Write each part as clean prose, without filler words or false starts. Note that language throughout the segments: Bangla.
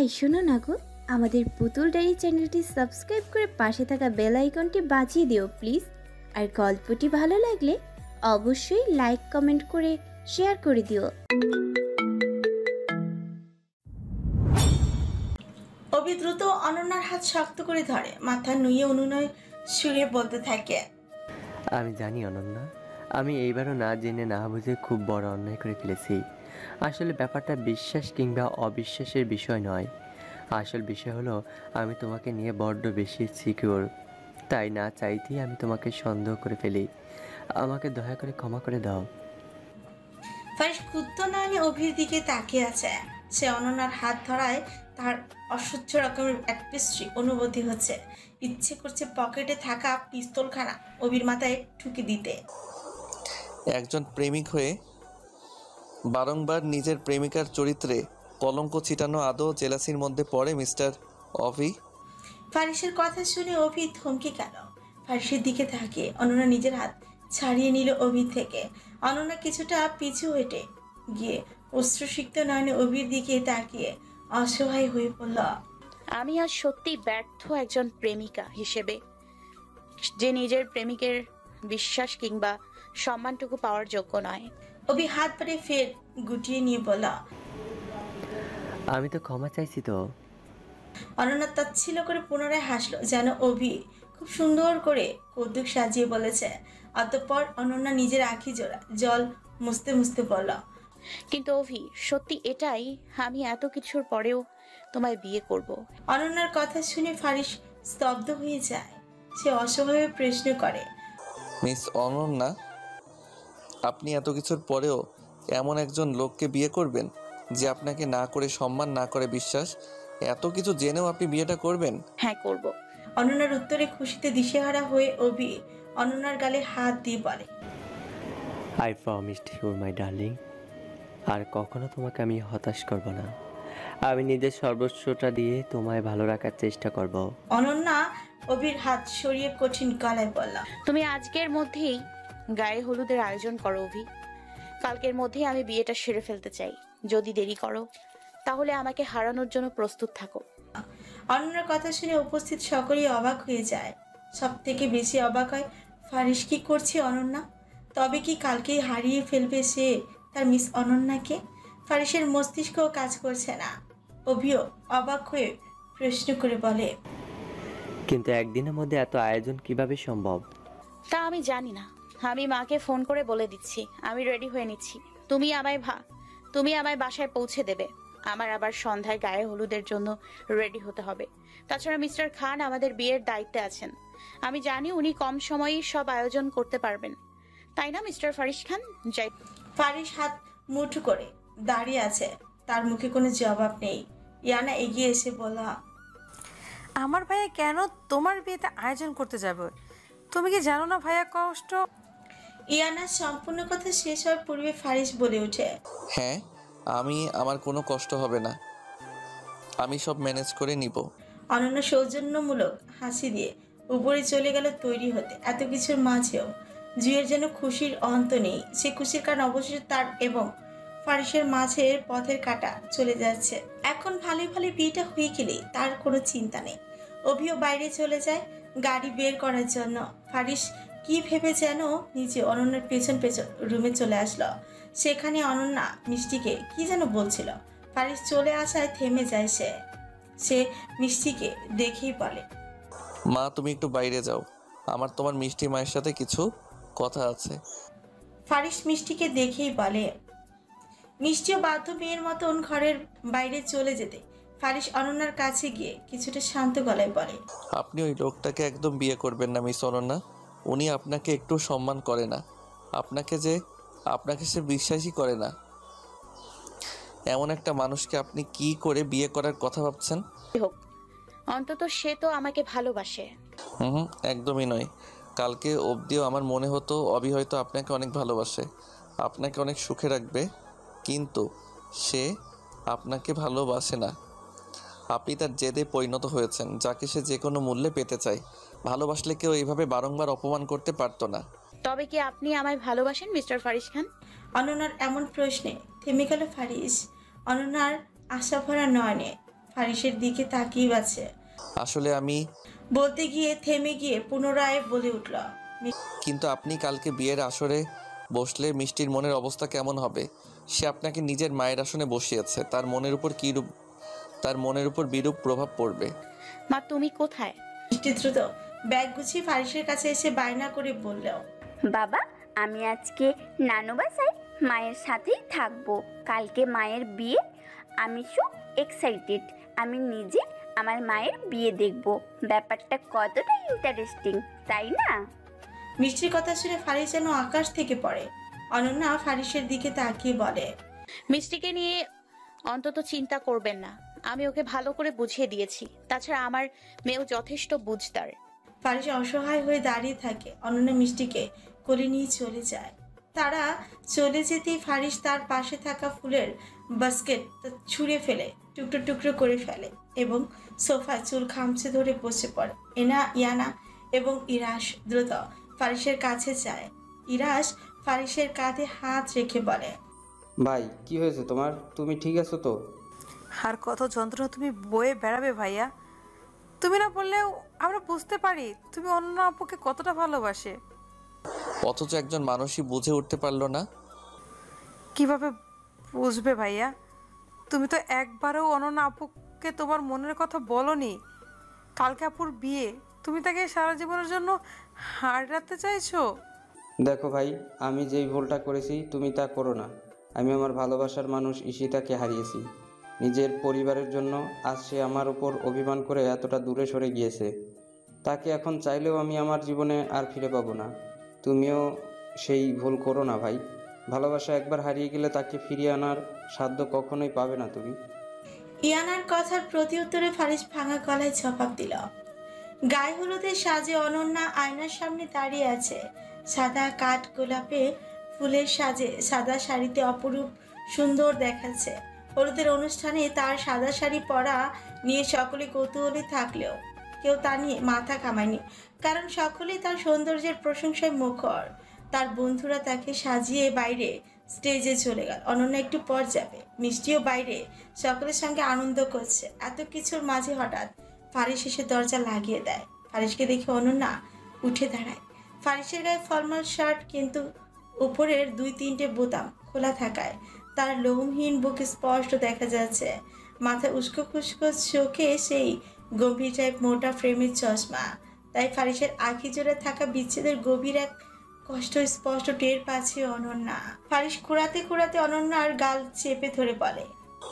এই শোনো না গো, আমাদের পুতুল ডায়েরি চ্যানেলটি সাবস্ক্রাইব করে পাশে থাকা বেল আইকনটি বাজিয়ে দিও প্লিজ। আর গল্পটি ভালো লাগলে অবশ্যই লাইক কমেন্ট করে শেয়ার করে দিও। অভি দ্রুত অনন্যার হাত শক্ত করে ধরে, মাথা নুয়ে অনুনয় সুরে বলতে থাকে, আমি জানি অনন্যা, আমি এইবারও না জেনে না বুঝে খুব বড় অন্যায় করে ফেলেছি। আসলে ব্যাপারটা বিশ্বাস কিংবা অবিশ্বাসের বিষয় নয়, আসল বিষয় হলো আমি তোমাকে নিয়ে বড্ড বেশি সিকিউর, তাই না চাইতেই আমি তোমাকে সন্দেহ করে ফেলি। আমাকে দয়া করে ক্ষমা করে দাও। ফারিস ক্ষুব্ধ নয়নে অভির দিকে তাকিয়ে আছে। সে অনন্যার হাত ধরায় তার অসহ্য রকমের এক বিশ্রী অনুভূতি হচ্ছে। ইচ্ছে করছে পকেটে থাকা পিস্তলখানা অভির মাথায় ঠুকে দিতে। একজন প্রেমিক হয়ে বারংবার নিজের প্রেমিকার চরিত্রে কলঙ্ক ছিটানো আদৌ জেলাসির মধ্যে পড়ে মিস্টার অভি? ফারিসের কথা শুনে অভি থমকে গেল। ফারিসের দিকে তাকিয়ে অনন্যা নিজের হাত ছাড়িয়ে নিল অভির থেকে। অনন্যা কিছুটা পিছু হেঁটে গিয়ে অশ্রুসিক্ত নয়নে অভির দিকে তাকিয়ে অসহায় হয়ে পড়ল। আমি আজ সত্যি ব্যর্থ একজন প্রেমিকা হিসেবে, যে নিজের প্রেমিকের বিশ্বাস কিংবা সম্মানটুকু পাওয়ার যোগ্য নয়। অভি হাত পাড়ে ফের গুটিয়ে নিয়ে বলল, আমি তো ক্ষমা চাইছি তো। অনন্যা তাচ্ছিল্য করে পুনরায় হাসলো, যেন অভি খুব সুন্দর করে কৌতুক সাজিয়ে বলেছে। অতঃপর অনন্যা নিজের আঁখি জোড়া জল মুছতে মুছতে বলল, কিন্তু অভি, সত্যি এটাই, আমি এত কিছুর পরেও তোমায় বিয়ে করব। অনন্যার কথা শুনে ফারিস স্তব্ধ হয়ে যায়। সে অসহায় প্রশ্ন করে, মিস অনন্যা, আপনি এত কিছুর পরেও এমন একজন লোককে বিয়ে করবেন যে আপনাকে না করে সম্মান, না করে বিশ্বাস, এত কিছু জেনেও আপনি বিয়েটা করবেন? হ্যাঁ, করব। অনন্যার উত্তরে খুশিতে দিশেহারা হয়ে অভি অনন্যার গালে হাত দিয়ে বলে, I promised you my darling, আর কখনো তোমাকে আমি হতাশ করব না। আমি নিজের সর্বস্বটা দিয়ে তোমায় ভালো রাখার চেষ্টা করব। অনন্যা অভির হাত সরিয়ে কঠিন গলায় বলল, তুমি আজকের মধ্যেই গায়ে হলুদের আয়োজন করো অভি। কালকের মধ্যেই আমি বিয়েটা সেরে ফেলতে চাই। যদি দেরি করো তাহলে আমাকে হারানোর জন্য প্রস্তুত থাকো। অনন্যার কথা শুনে উপস্থিত সকলেই অবাক হয়ে যায়। সব থেকে বেশি অবাক হয় ফারিস। কি করছে অনন্যা? তবে কি কালকেই হারিয়ে ফেলবে সে তার মিস অনন্যাকে? ফারিসের মস্তিষ্কও কাজ করছে না। অভিও অবাক হয়ে প্রশ্ন করে বলে, কিন্তু একদিনের মধ্যে এত আয়োজন কিভাবে সম্ভব? তা আমি জানি না। আমি মাকে ফোন করে বলে দিচ্ছি আমি রেডি হয়ে নিচ্ছি। তুমি আমায় বাসায় পৌঁছে দেবে। আমার আবার সন্ধ্যায় গায়ে হলুদের জন্য রেডি হতে হবে। তাছাড়া মিস্টার খান আমাদের বিয়ের দায়িত্বে আছেন। আমি জানি উনি কম সময়েই সব আয়োজন করতে পারবেন, তাই না মিস্টার ফারিস খান? যাই। ফারিস হাত মুঠো করে দাঁড়িয়ে আছে, তার মুখে কোনো জবাব নেই। ইয়ানা এগিয়ে এসে বলল, আমার ভাইয়া কেন তোমার বিয়েতে আয়োজন করতে যাবে? তুমি কি জানো না ভাইয়া কষ্ট? ইয়ানার সম্পূর্ণ কথা শেষ হওয়ার পূর্বে ফারিস বলে ওঠে, হ্যাঁ, আমার কোনো কষ্ট হবে না, আমি সব ম্যানেজ করে নিব। অনন্য সৌজন্যমূলক হাসি দিয়ে উপরে চলে গেল তৈরি হতে। এত কিছুর মাঝেও জুয়ের যেন খুশির অন্ত নেই। সে খুশির কারণ অবশেষে তার এবং ফারিসের মাঝের পথের কাটা চলে যাচ্ছে। এখন ভালোই ভালো বিয়েটা হয়ে গেলে তার কোনো চিন্তা নেই। অভিও বাইরে চলে যায় গাড়ি বের করার জন্য। ফারিস কি ভেবে যেন নিজে অনন্যার পেছন পেছন রুমে চলে আসলো। সেখানে অনন্যা মিষ্টিকে কি যেন বলছিল। ফারিস চলে আসায় থেমে যায়। সে মিষ্টিকে দেখেই বলে, মা, তুমি একটু বাইরে যাও, আমার তোমার মিষ্টি মায়ের সাথে কিছু কথা আছে। ফারিস মিষ্টিকে দেখেই বলে। মিষ্টিও বাধ্য মেয়ের মতন ঘরের বাইরে চলে যেতে ফারিস অনন্যার কাছে গিয়ে কিছুটা শান্ত গলায় বলে, আপনি ওই লোকটাকে একদম বিয়ে করবেন না মিস অনন্যা। উনি আপনাকে একটু সম্মান করে না, আপনাকে সে বিশ্বাসই করে না। এমন একটা মানুষকে আপনি কি করে বিয়ে করার কথা ভাবছেন? হোক, অন্তত সে তো আমাকে ভালোবাসে। একদমই নয়। কালকে অবধিও আমার মনে হতো অভি হয়তো আপনাকে অনেক ভালোবাসে, আপনাকে অনেক সুখে রাখবে, কিন্তু সে আপনাকে ভালোবাসে না। আপনি তার জেদে পরিণত হয়েছেন, যাকে সে যে কোনো মূল্যে পেতে চায়। ভালোবাসলে কেউ এইভাবে বারংবার অপমান করতে পারতো না। তবে কি আপনি আমায় ভালোবাসেন মিস্টার ফারিস খান? অনন্যার এমন প্রশ্নে থেমে গেল ফারিস। অনন্যার আশা ভরা নয়নে ফারিসের দিকে তাকিয়ে আছে। আসলে আমি বলতে গিয়ে থেমে গিয়ে পুনরায় বলে উঠল, কিন্তু আপনি কালকে বিয়ের আসরে বসলে মিষ্টির মনের অবস্থা কেমন হবে? সে আপনাকে নিজের মায়ের আসনে বসিয়েছে, তার মনের উপর বিরূপ প্রভাব পড়বে। মা তুমি কোথায়? মিষ্টি দ্রুত ব্যাগ গুছিয়ে ফারিসের কাছে এসে বায়না করে বলল, বাবা আমি আজকে নানু বাসায় মায়ের সাথেই থাকবো। কালকে মায়ের বিয়ে, আমি খুব এক্সাইটেড। আমি নিজে আমার মায়ের বিয়ে দেখব। ব্যাপারটা কতটা ইন্টারেস্টিং তাই না? মিষ্টির কথা শুনে ফারিস যেন আকাশ থেকে পড়ে। অনন্যা ফারিসের দিকে তাকিয়ে বলে, মিষ্টিকে নিয়ে অন্তত চিন্তা করবেন না, আমি ওকে ভালো করে বুঝিয়ে দিয়েছি। তাছাড়া আমার মেয়েও যথেষ্ট বুঝদার। ফারিস অসহায় হয়ে দাঁড়িয়ে থাকে। অনন্যা মিষ্টিকে কোলে নিয়ে চলে যায়। তারা চলে যেতেই ফারিস তার পাশে থাকা ফুলের বাস্কেট ছুঁড়ে ফেলে টুকরো টুকরো করে ফেলে এবং সোফায় চুল খামচে ধরে বসে পড়ে। ইয়ানা এবং ইরাস দ্রুত ফারিসের কাছে যায়। ইরাস ফারিসের কাঁধে হাত রেখে বলে, ভাই কি হয়েছে তোমার? তুমি ঠিক আছো তো? আর কত যন্ত্রণা তুমি বয়ে বেড়াবে ভাইয়া। তুমি না বললেও আমরা বুঝতে পারি তুমি অন্য আপুকে কতটা ভালোবাসে। অথচ একজন মানুষই বুঝে উঠতে পারলো না। কিভাবে বুঝবে ভাইয়া? তুমি তো একবারও অনন্য আপুকে তোমার মনের কথা বলনি। কালকে আপুর বিয়ে, তুমি তাকে সারা জীবনের জন্য হারাতে চাইছো? দেখো ভাই, আমি যেই ভুলটা করেছি তুমি তা করো না। আমি আমার ভালোবাসার মানুষ ঈশিতাকে হারিয়েছি নিজের পরিবারের জন্য। আজ সে আমার উপর অভিমান করে এতটা দূরে সরে গিয়েছে। তাকে এখন চাইলেও আমি আমার জীবনে আর ফিরে পাবো না। তুমিও সেই ভুল করো না ভাই। ভালোবাসা একবার হারিয়ে গেলে তাকে ফিরিয়ে আনার সাধ্য কখনোই পাবে না তুমি। ইয়ানার কথার প্রতি উত্তরে ফারিস ভাঙা গলায় জবাব দিল। গায়ে হলুদের সাজে অনন্যা আয়নার সামনে দাঁড়িয়ে আছে। সাদা কাঠ গোলাপে ফুলের সাজে সাদা শাড়িতে অপরূপ সুন্দর দেখাচ্ছে। হলুদের অনুষ্ঠানে তার সাদা শাড়ি পরা নিয়ে সকলে কৌতূহলী থাকলেও কেউ তা নিয়ে মাথা কামায়নি, কারণ সকলেই তার সৌন্দর্যের প্রশংসায় মুখর। তার বন্ধুরা তাকে সাজিয়ে বাইরে স্টেজে চলে গেল। অনন্যা একটু পর যাবে, মিষ্টিও বাইরে সকলের সঙ্গে আনন্দ করছে। এত কিছুর মাঝে হঠাৎ ফারিস এসে দরজা লাগিয়ে দেয়। ফারিসকে দেখে অনন্যা উঠে দাঁড়ায়। ফারিসের গায়ে ফর্মাল শার্ট, কিন্তু উপরের 2-3টে বোতাম খোলা থাকায় তার লোমহীন বুক স্পষ্ট দেখা যাচ্ছে। মাথায় উস্কো খুস্কো চোখে সেই গম্ভীর টাইপ মোটা ফ্রেমের চশমা। তাই ফারিসের আঁখি জোড়ে থাকা বিচ্ছেদের গভীর এক কষ্ট স্পষ্ট টের পাচ্ছে অনন্যা। ফারিস কুড়াতে কুড়াতে অনন্যার গাল চেপে ধরে বলে,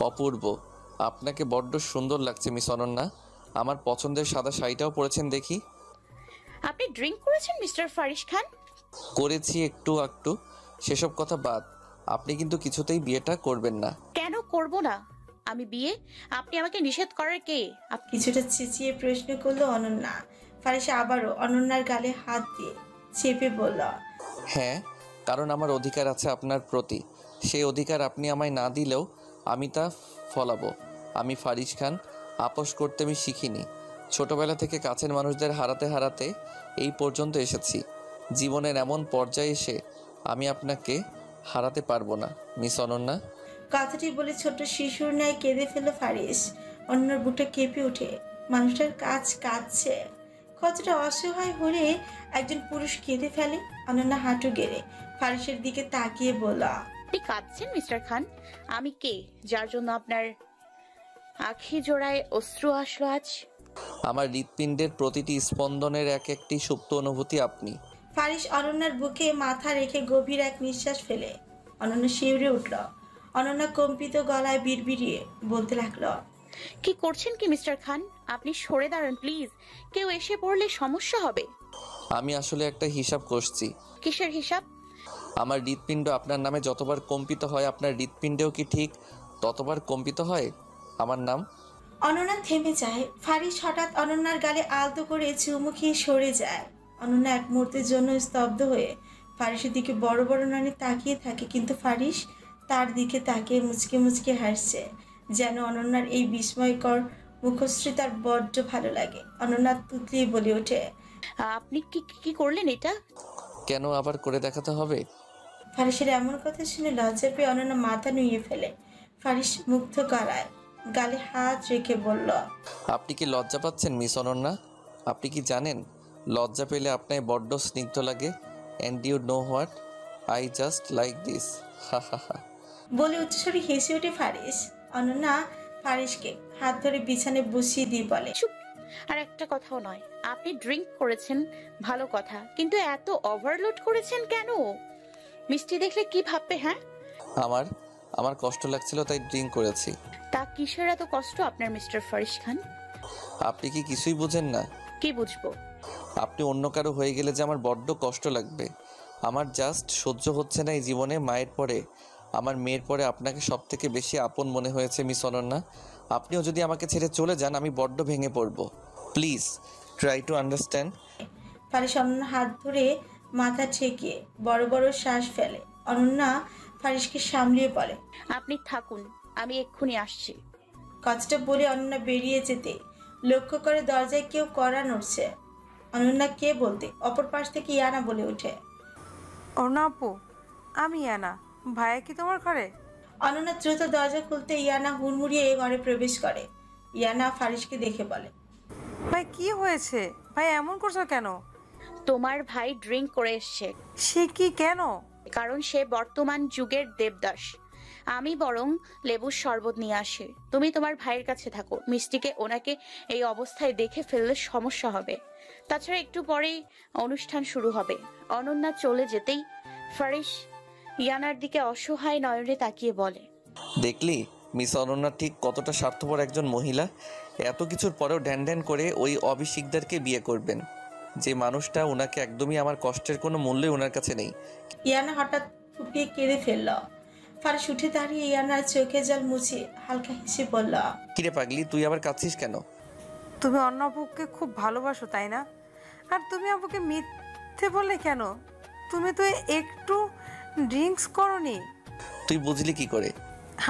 অপূর্ব, আপনাকে বড্ড সুন্দর লাগছে মিস অনন্যা। আমার পছন্দের সাদা শাড়িটাও পরেছেন দেখি। আপনি ড্রিঙ্ক করেছেন মিস্টার ফারিস খান? করেছি একটু একটু, সেসব কথা বাদ। আপনি কিন্তু কিছুতেই বিয়েটা করবেন না। কেন করব না? আমি বিয়ে? আপনি আমাকে নিষেধ করার কে? কিছুটা চেঁচিয়ে প্রশ্ন করলো অনন্যা। ফারিস আবারও অনন্যার গালে হাত দিয়ে চেপে বলল, হ্যাঁ, কারণ আমার অধিকার আছে আপনার প্রতি। সেই অধিকার আপনি আমায় না দিলেও আমি তা ফলাবো। আমি ফারিস খান, আপোষ করতে আমি শিখিনি। ছোটবেলা থেকে কাছের মানুষদের হারাতে হারাতে এই পর্যন্ত এসেছি। জীবনের এমন পর্যায়ে এসে আমি আপনাকে হারাতে পারবো না মিস অনন্যা। কথাটি বলে ছোট্ট শিশুর ন্যায় কেঁদে ফেলল ফারিস। অন্যর বুকটা কেঁপে ওঠে। মানুষটার কাঁদছে। কতটা অসহায় হলে একজন পুরুষ কেঁদে ফেলে। অনন্যা হাঁটু গেড়ে ফারিসের দিকে তাকিয়ে বলল, আপনি কাঁদছেন মিস্টার খান? আমি কে যার জন্য আপনার আঁখি জোড়ায় অশ্রু আসলো আজ? আমার হৃৎপিণ্ডের প্রতিটি স্পন্দনের এক একটি সুপ্ত অনুভূতি আপনি। ফারিস অনন্যার বুকে মাথা রেখে গভীর এক নিঃশ্বাস ফেলে অনন্যা শিউরে উঠল। অনন্যা কম্পিত গলায় বিড়বিড়িয়ে বলতে লাগলো, কি করছেন কি মিস্টার খান? আপনি সরে দাঁড়ান প্লিজ, কেউ এসে পড়লে সমস্যা হবে। আমি আসলে একটা হিসাব কষছি। কিসের হিসাব? আমার হৃৎপিণ্ড আপনার নামে যতবার কম্পিত হয়, আপনার হৃৎপিণ্ডেও কি ঠিক ততবার কম্পিত হয় আমার নাম? অনন্যা থেমে যায়। ফারিস হঠাৎ অনন্যার গালে আলতো করে চুমু খেয়ে সরে যায়। অনন্যা এক মুহূর্তের জন্য স্তব্ধ হয়ে ফারিসের দিকে বড় বড় নয়নে তাকিয়ে থাকে, কিন্তু ফারিস তার দিকে তাকিয়ে মুচকে মুচকে হাসছে। যেন অনন্যার এই বিস্ময়কর মুখশ্রী তার বড্ড ভালো লাগে। অনন্যা তুতলিয়ে বলে ওঠে, আপনি কি কি করলেন এটা? কেন আবার করে দেখাতে হবে? ফারিসের এমন কথা শুনে লজ্জা পেয়ে অনন্যা মাথা নুইয়ে ফেলে। ফারিস মুগ্ধ গলায় গালে হাত রেখে বলল, আপনি কি লজ্জা পাচ্ছেন মিস অনন্যা? আপনি কি জানেন লজ্জা পেলে আপনার বড্ড স্নিগ্ধ লাগে? And you know what, I just like this, হা হা হা। বলে উচ্চস্বরে হেসে ওঠে ফারিস। অনন্যা ফারিসকে হাত ধরে বিছানায় বসিয়ে দিয়ে বলে, চুপ। আর একটা কথাও নয়। আপনি ড্রিঙ্ক করেছেন ভালো কথা, কিন্তু এত ওভারলোড করেছেন কেন? মিষ্টি দেখলে কি ভাববে? হ্যাঁ, আমার কষ্ট লাগছিল তাই ড্রিঙ্ক করেছি। তা কিসের এত কষ্ট আপনার মিস্টার ফারিস খান? আপনি কি কিছুই বুঝেন না? কি বুঝবো? আপনি অন্য কারো হয়ে গেলে যে আমার বড্ড কষ্ট লাগবে। আমার জাস্ট সহ্য হচ্ছে না এই জীবনে মায়ের পরে, আমার মেয়ের পরে আপনাকে সব থেকে বেশি আপন মনে হয়েছে মিস অনন্যা। আপনিও যদি আমাকে ছেড়ে চলে যান আমি বড্ড ভেঙে পড়ব। Please try to understand. Faris অনন্যার হাত ধরে মাথা ঠেকিয়ে বড় বড় শ্বাস ফেলে। অনন্যা ফারিসকে সামলিয়ে বলে, আপনি থাকুন, আমি এক্ষুনি আসছি। কথাটা বলে অনন্যা বেরিয়ে যেতে লক্ষ্য করে দরজায় কেউ কড়া নড়ছে। অনন্যা কে বলতে অপর পাশ থেকে ইয়ানা বলে ওঠে, অরুণা আপু, আমি ইয়ানা। ভাইয়া কি তোমার ঘরে? অনন্যা দ্রুত দরজা খুলতে ইয়ানা হুড়মুড়িয়ে ঘরে প্রবেশ করে। ইয়ানা ফারিসকে দেখে বলে, ভাই কি হয়েছে? ভাই এমন করছো কেন? তোমার ভাই ড্রিঙ্ক করে এসছে। সে কি কেন? কারণ সে বর্তমান যুগের দেবদাস। আমি বরং লেবুর শরবত নিয়ে আসি। তুমি তোমার ভাইয়ের কাছে থাকো। মিষ্টিকে ওনাকে এই অবস্থায় দেখে ফেললে সমস্যা হবে। তাছাড়া একটু পরেই অনুষ্ঠান শুরু হবে। অনন্যা চলে যেতেই ফারিস ইয়ানার দিকে অসহায় নয়নে তাকিয়ে বলে, দেখলি মিস অনন্যা ঠিক কতটা স্বার্থপর একজন মহিলা। এত কিছুর পরেও ঢ্যান ঢ্যান করে ওই অভিষিকদারকে বিয়ে করবেন, যে মানুষটা ওনাকে একদমই আমার কষ্টের কোনো মূল্যই ওনার কাছে নেই। ইয়ানা হঠাৎ ফুপিয়ে কেঁদে ফেলল। ফারিস উঠে দাঁড়িয়ে ইয়ানার চোখে জল মুছে হালকা হেসে বলল, কিরে পাগলি, তুই আবার কাঁদছিস কেন? তুমি অন্য আপুকে খুব ভালোবাসো তাই না? আর তুমি আপুকে মিথ্যে বললে কেন? তুমি তো একটু ড্রিঙ্কস করনি। তুই বুঝলি কি করে?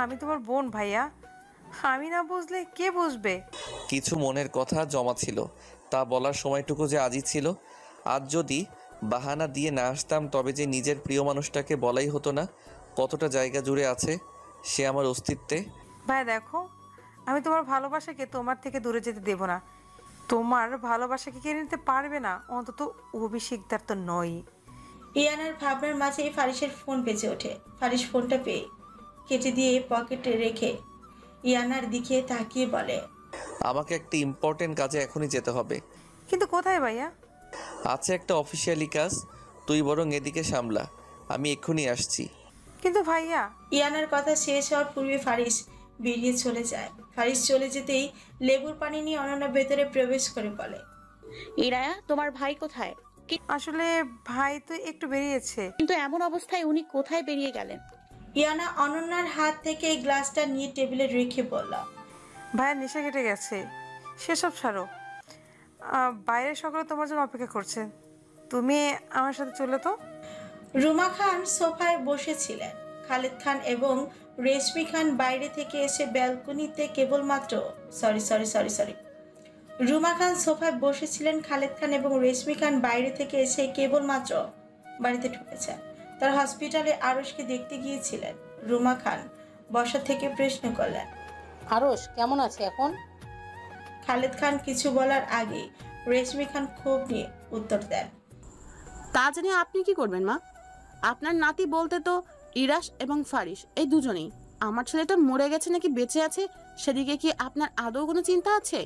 আমি তোমার বোন ভাইয়া, আমি না বুঝলে কে বুঝবে? কিছু মনের কথা জমা ছিল, তা বলার সময়টুকু যে আজই ছিল। আজ যদি বাহানা দিয়ে না আসতাম তবে যে নিজের প্রিয় মানুষটাকে বলাই হতো না কতটা জায়গা জুড়ে আছে সে আমার অস্তিত্বে। ভাই দেখো, আমি তোমার ভালোবাসাকে তোমার থেকে দূরে যেতে দেব না। তোমার ভালোবাসাকে কেড়ে নিতে পারবে না, অন্তত অভিষেকদার তো নয়। ইয়ানার ভাবনার মাঝে ফারিসের ফোন বেজে ওঠে। ফারিস ফোনটা পেয়ে কেটে দিয়ে পকেটে রেখে ইয়ানার দিকে তাকিয়ে বলে, আমাকে একটা ইম্পর্টেন্ট কাজে এখনই যেতে হবে। কিন্তু কোথায় ভাইয়া? আছে একটা অফিসিয়ালি কাজ, তুই বরং এদিকে সামলা, আমি এক্ষুনি আসছি। কিন্তু ভাইয়া। ইয়ানার কথা শেষ হওয়ার পূর্বে ফারিস বেরিয়ে চলে যায়। ফারিস চলে যেতেই লেবুর পানি নিয়ে অনন্যা ভেতরে প্রবেশ করে বলে, ইরায়া, তোমার ভাই কোথায়? আসলে ভাই তো একটু বেরিয়েছে। কিন্তু এমন অবস্থায় উনি কোথায় বেরিয়ে গেলেন? ইয়ানা অনন্যার হাত থেকে এই গ্লাসটা নিয়ে টেবিলে রেখে বলল, ভাইয়ের নেশা কেটে গেছে, সেসব ছাড়ো। বাইরে সকলে তোমার জন্য অপেক্ষা করছে, তুমি আমার সাথে চলে তো। রুমা খান সোফায় বসেছিলেন। খালেদ খান এবং রেশমি খান বাইরে থেকে এসে ব্যালকনিতে কেবলমাত্র সরি রুমা খান সোফায় বসেছিলেন। খালেদ খান এবং রেশমি খান বাইরে থেকে এসে কেবলমাত্র বাড়িতে ঢুকেছেন। তার হসপিটালে আরশকে দেখতে গিয়েছিলেন। রুমা খান বসা থেকে প্রশ্ন করলেন, আরশ কেমন আছে এখন? খালেদ খান কিছু বলার আগে রেশমি খান ক্ষোভ নিয়ে উত্তর দেন, তা জানি আপনি কি করবেন মা? আপনার নাতি বলতে তো ইরাস এবং ফারিস এই দুজনেই। আমার ছেলেটা মরে গেছে নাকি বেঁচে আছে সেদিকে কি আপনার আদৌ কোনো চিন্তা আছে?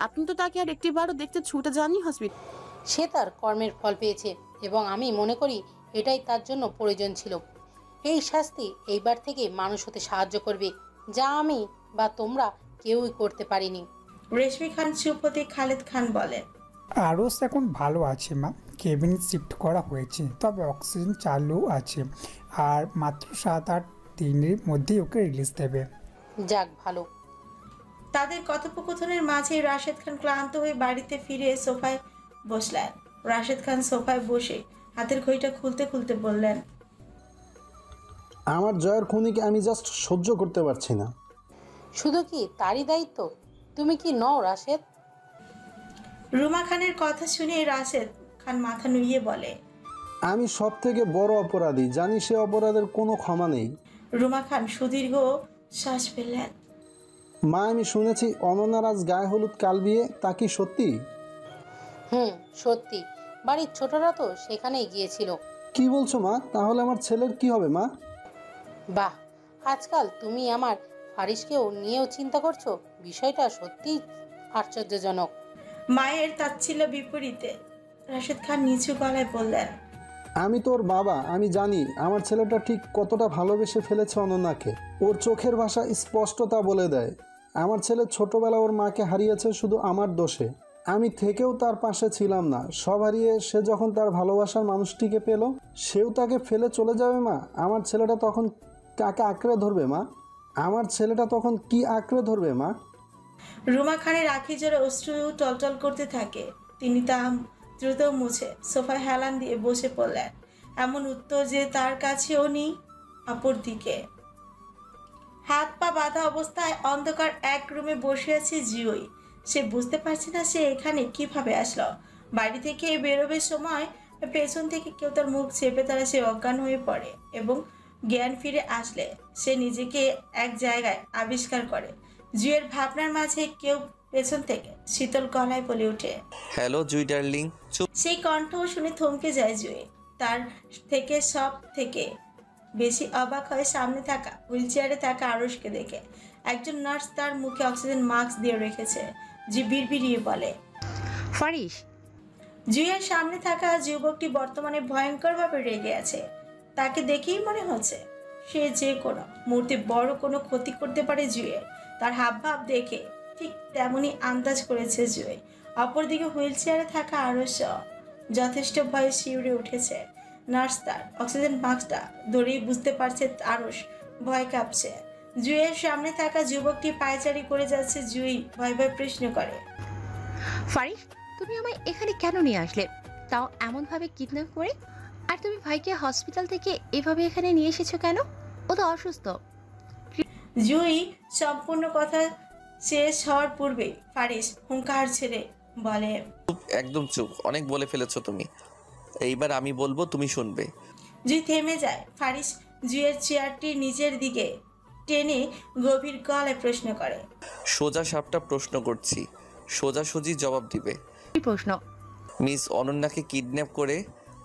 আপনি তো তাকে আর একটিবারও দেখতে ছুটে যাননি হসপিটাল। সে তার কর্মের ফল পেয়েছে এবং আমি মনে করি এটাই তার জন্য প্রয়োজন ছিল। এই শাস্তি এইবার থেকে মানুষ হতে সাহায্য করবে, যা আমি বা তোমরা কেউই করতে পারিনি। রেশমি খান চুপ হতে খালেদ খান বলেন, আরস এখন ভালো আছে মা, কেবিন শিফট করা হয়েছে, তবে অক্সিজেন চালু আছে আর মাত্র 7-8 দিনের মধ্যেই ওকে রিলিজ দেবে। যাক ভালো। তাদের কথোপকথনের মাঝে রাশেদ খান ক্লান্ত হয়ে বাড়িতে ফিরে সোফায় বসলেন। রাশেদ খান সোফায় বসে হাতের ঘড়িটা খুলতে খুলতে বললেন, আমার জয়ের খুনিকে আমি জাস্ট সহ্য করতে পারছি না। শুধু কি তারই দায়িত্ব? তুমি কি নও রাশেদ? রুমা খানের কথা শুনে রাশেদ খান মাথা নুইয়ে বলে, আমি সব থেকে বড় অপরাধী, জানি সে অপরাধের কোনো ক্ষমা নেই। রুমা খান সুদীর্ঘ শ্বাস ফেললেন। মা আমি শুনেছি অনন্যার আজ গায়ে হলুদ কাল বিয়ে, তা কি সত্যি? সত্যি। বাড়ির ছোটরা তো সেখানেই গিয়েছিল। কি বলছো মা? তাহলে আমার ছেলের কি হবে মা? বাহ, আজকাল তুমি আমার ফারিসকেও নিয়েও চিন্তা করছো। বিষয়টা সত্যি আশ্চর্যজনক। মায়ের তাচ্ছিল্য বিপরীতে রাশেদ খান নিচু গলায় বললেন, আমি তোর বাবা, আমি জানি আমার ছেলেটা ঠিক কতটা ভালোবেসে ফেলেছে অনন্যাকে। ওর চোখের ভাষা স্পষ্ট তা বলে দেয়। আমার ছেলে ছোটবেলা ওর মাকে হারিয়েছে শুধু আমার দোষে। আমি থেকেও তার পাশে ছিলাম না। সব হারিয়ে সে যখন তার ভালোবাসার মানুষটিকে পেল, সেও তাকে ফেলে চলে যাবে মা। আমার ছেলেটা তখন কাকে আঁকড়ে ধরবে মা? আমার ছেলেটা তখন কি আঁকড়ে ধরবে মা? রুমা খানের আঁখি জোরে অশ্রু টলটল করতে থাকে। তিনি তা দ্রুত মুছে সোফায় হেলান দিয়ে বসে পড়লেন। এমন উত্তর যে তার কাছেও নেই। অপরদিকে হাত পা বাঁধা অবস্থায় অন্ধকার এক রুমে বসে আছে জিওই। সে বুঝতে পারছে না সে এখানে কিভাবে আসলো। বাড়ি থেকে বেরোবে সময় পেছন থেকে কেউ তার মুখ চেপে তারা সে অজ্ঞান হয়ে পড়ে এবং জ্ঞান ফিরে আসলে সে নিজেকে এক জায়গায় আবিষ্কার করে। জুয়ের ভাবনার মাঝে কেউ পেছন থেকে শীতল গলায় বলে ওঠে, হ্যালো জুই ডার্লিং। চুপ। সেই কণ্ঠ শুনে থমকে যায় জুয়ে। তার থেকে সব থেকে বেশি অবাক হয়ে সামনে থাকা হুইল চেয়ারে থাকা আরশকে দেখে। একজন নার্স তার মুখে অক্সিজেন মাস্ক দিয়ে রেখেছে। জি বিড়বিড়িয়ে বলে, ফারিস। জুয়ের সামনে থাকা যুবকটি বর্তমানে ভয়ঙ্করভাবে রেগে আছে। তাকে দেখেই মনে হচ্ছে সে যে কোনো মুহূর্তে বড় কোনো ক্ষতি করতে পারে জুয়ের। তার হাবভাব দেখে ঠিক তেমনই আন্দাজ করেছে জুয়ে। অপরদিকে হুইল চেয়ারে থাকা আরশ যথেষ্ট ভয়ে শিউরে উঠেছে। নার্স তার অক্সিজেন মাস্কটা ধরেই বুঝতে পারছে আরশ ভয় কাঁপছে। জুয়ের সামনে থাকা যুবকটি পায়চারি করে যাচ্ছে। জুই ভয় ভয় প্রশ্ন করে, ফারিস, তুমি আমায় এখানে কেন নিয়ে আসলে? তাও এমনভাবে কিডন্যাপ করে। আর তুমি ভাইকে হসপিটাল থেকে এভাবে এখানে নিয়ে এসেছো কেন? ও তো অসুস্থ। জুই সম্পূর্ণ কথা শেষ হওয়ার পূর্বে ফারিস হুঙ্কার ছেড়ে বলে, চুপ, একদম চুপ। অনেক বলে ফেলেছো তুমি। এইবার আমি বলবো, তুমি শুনবে। জুই থেমে যায়। ফারিস জুয়ের চেয়ারটি নিজের দিকে টেনে গভীর গলায় প্রশ্ন করে, সোজা সাপটা প্রশ্ন করছি, সোজাসুজি জবাব দিবে। কি প্রশ্ন? মিস অনন্যাকে কিডন্যাপ করে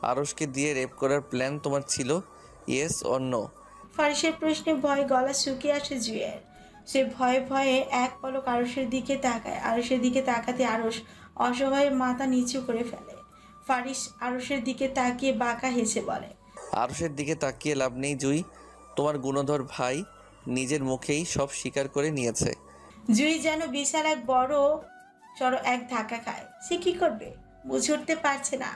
আরশকে দিয়ে রেপ করার প্ল্যান তোমার ছিল? Yes or no? ফারিসের প্রশ্নে ভয় গলা শুকিয়ে আসে জুয়ের। সে ভয়ে ভয়ে এক পলক আরশের দিকে তাকায়। আরশের দিকে তাকাতে আরশ অসহায় মাথা নিচু করে ফেলে। ফারিস আরশের দিকে তাকিয়ে বাঁকা হেসে বলে, আরশের দিকে তাকিয়ে লাভ নেই জুই। তোমার গুণধর ভাই নিজের মুখেই সব স্বীকার করে নিয়েছে। জুই যেন বিশাল এক বড় সড় এক ধাক্কা খায়। সে কি করবে বুঝে উঠতে পারছে না।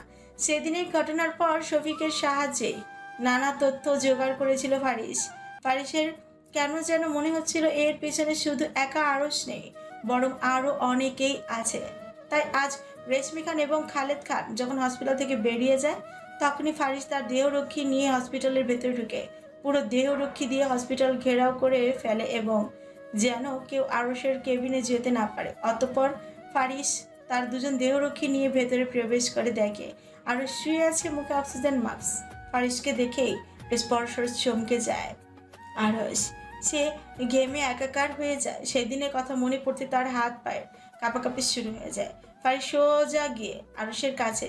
সেদিনের ঘটনার পর শফিকের সাহায্যে নানা তথ্য জোগাড় করেছিল ফারিস। ফারিসের কেন যেন মনে হচ্ছিল এর পেছনে শুধু একা আরশ নেই, বরং আরও অনেকেই আছে। তাই আজ রেশমি খান এবং খালেদ খান যখন হসপিটাল থেকে বেরিয়ে যায়, তখনই ফারিস তার দেহরক্ষী নিয়ে হসপিটালের ভেতরে ঢুকে পুরো দেহরক্ষী দিয়ে হসপিটাল ঘেরাও করে ফেলে এবং যেন কেউ আরশের কেবিনে যেতে না পারে। অতঃপর ফারিস তার দুজন দেহরক্ষী নিয়ে ভেতরে প্রবেশ করে দেখে আরশ শুয়ে আছে, মুখে অক্সিজেন মাস্ক। ফারিসকে দেখেই স্পর্শ চমকে যায় আরশ। সে ঘেমে একাকার হয়ে যায়। সেদিনের কথা মনে পড়তে তার হাত পায়ের কাঁপাকাঁপি শুরু হয়ে যায়। ফারিস সোজা গিয়ে আরশের কাছে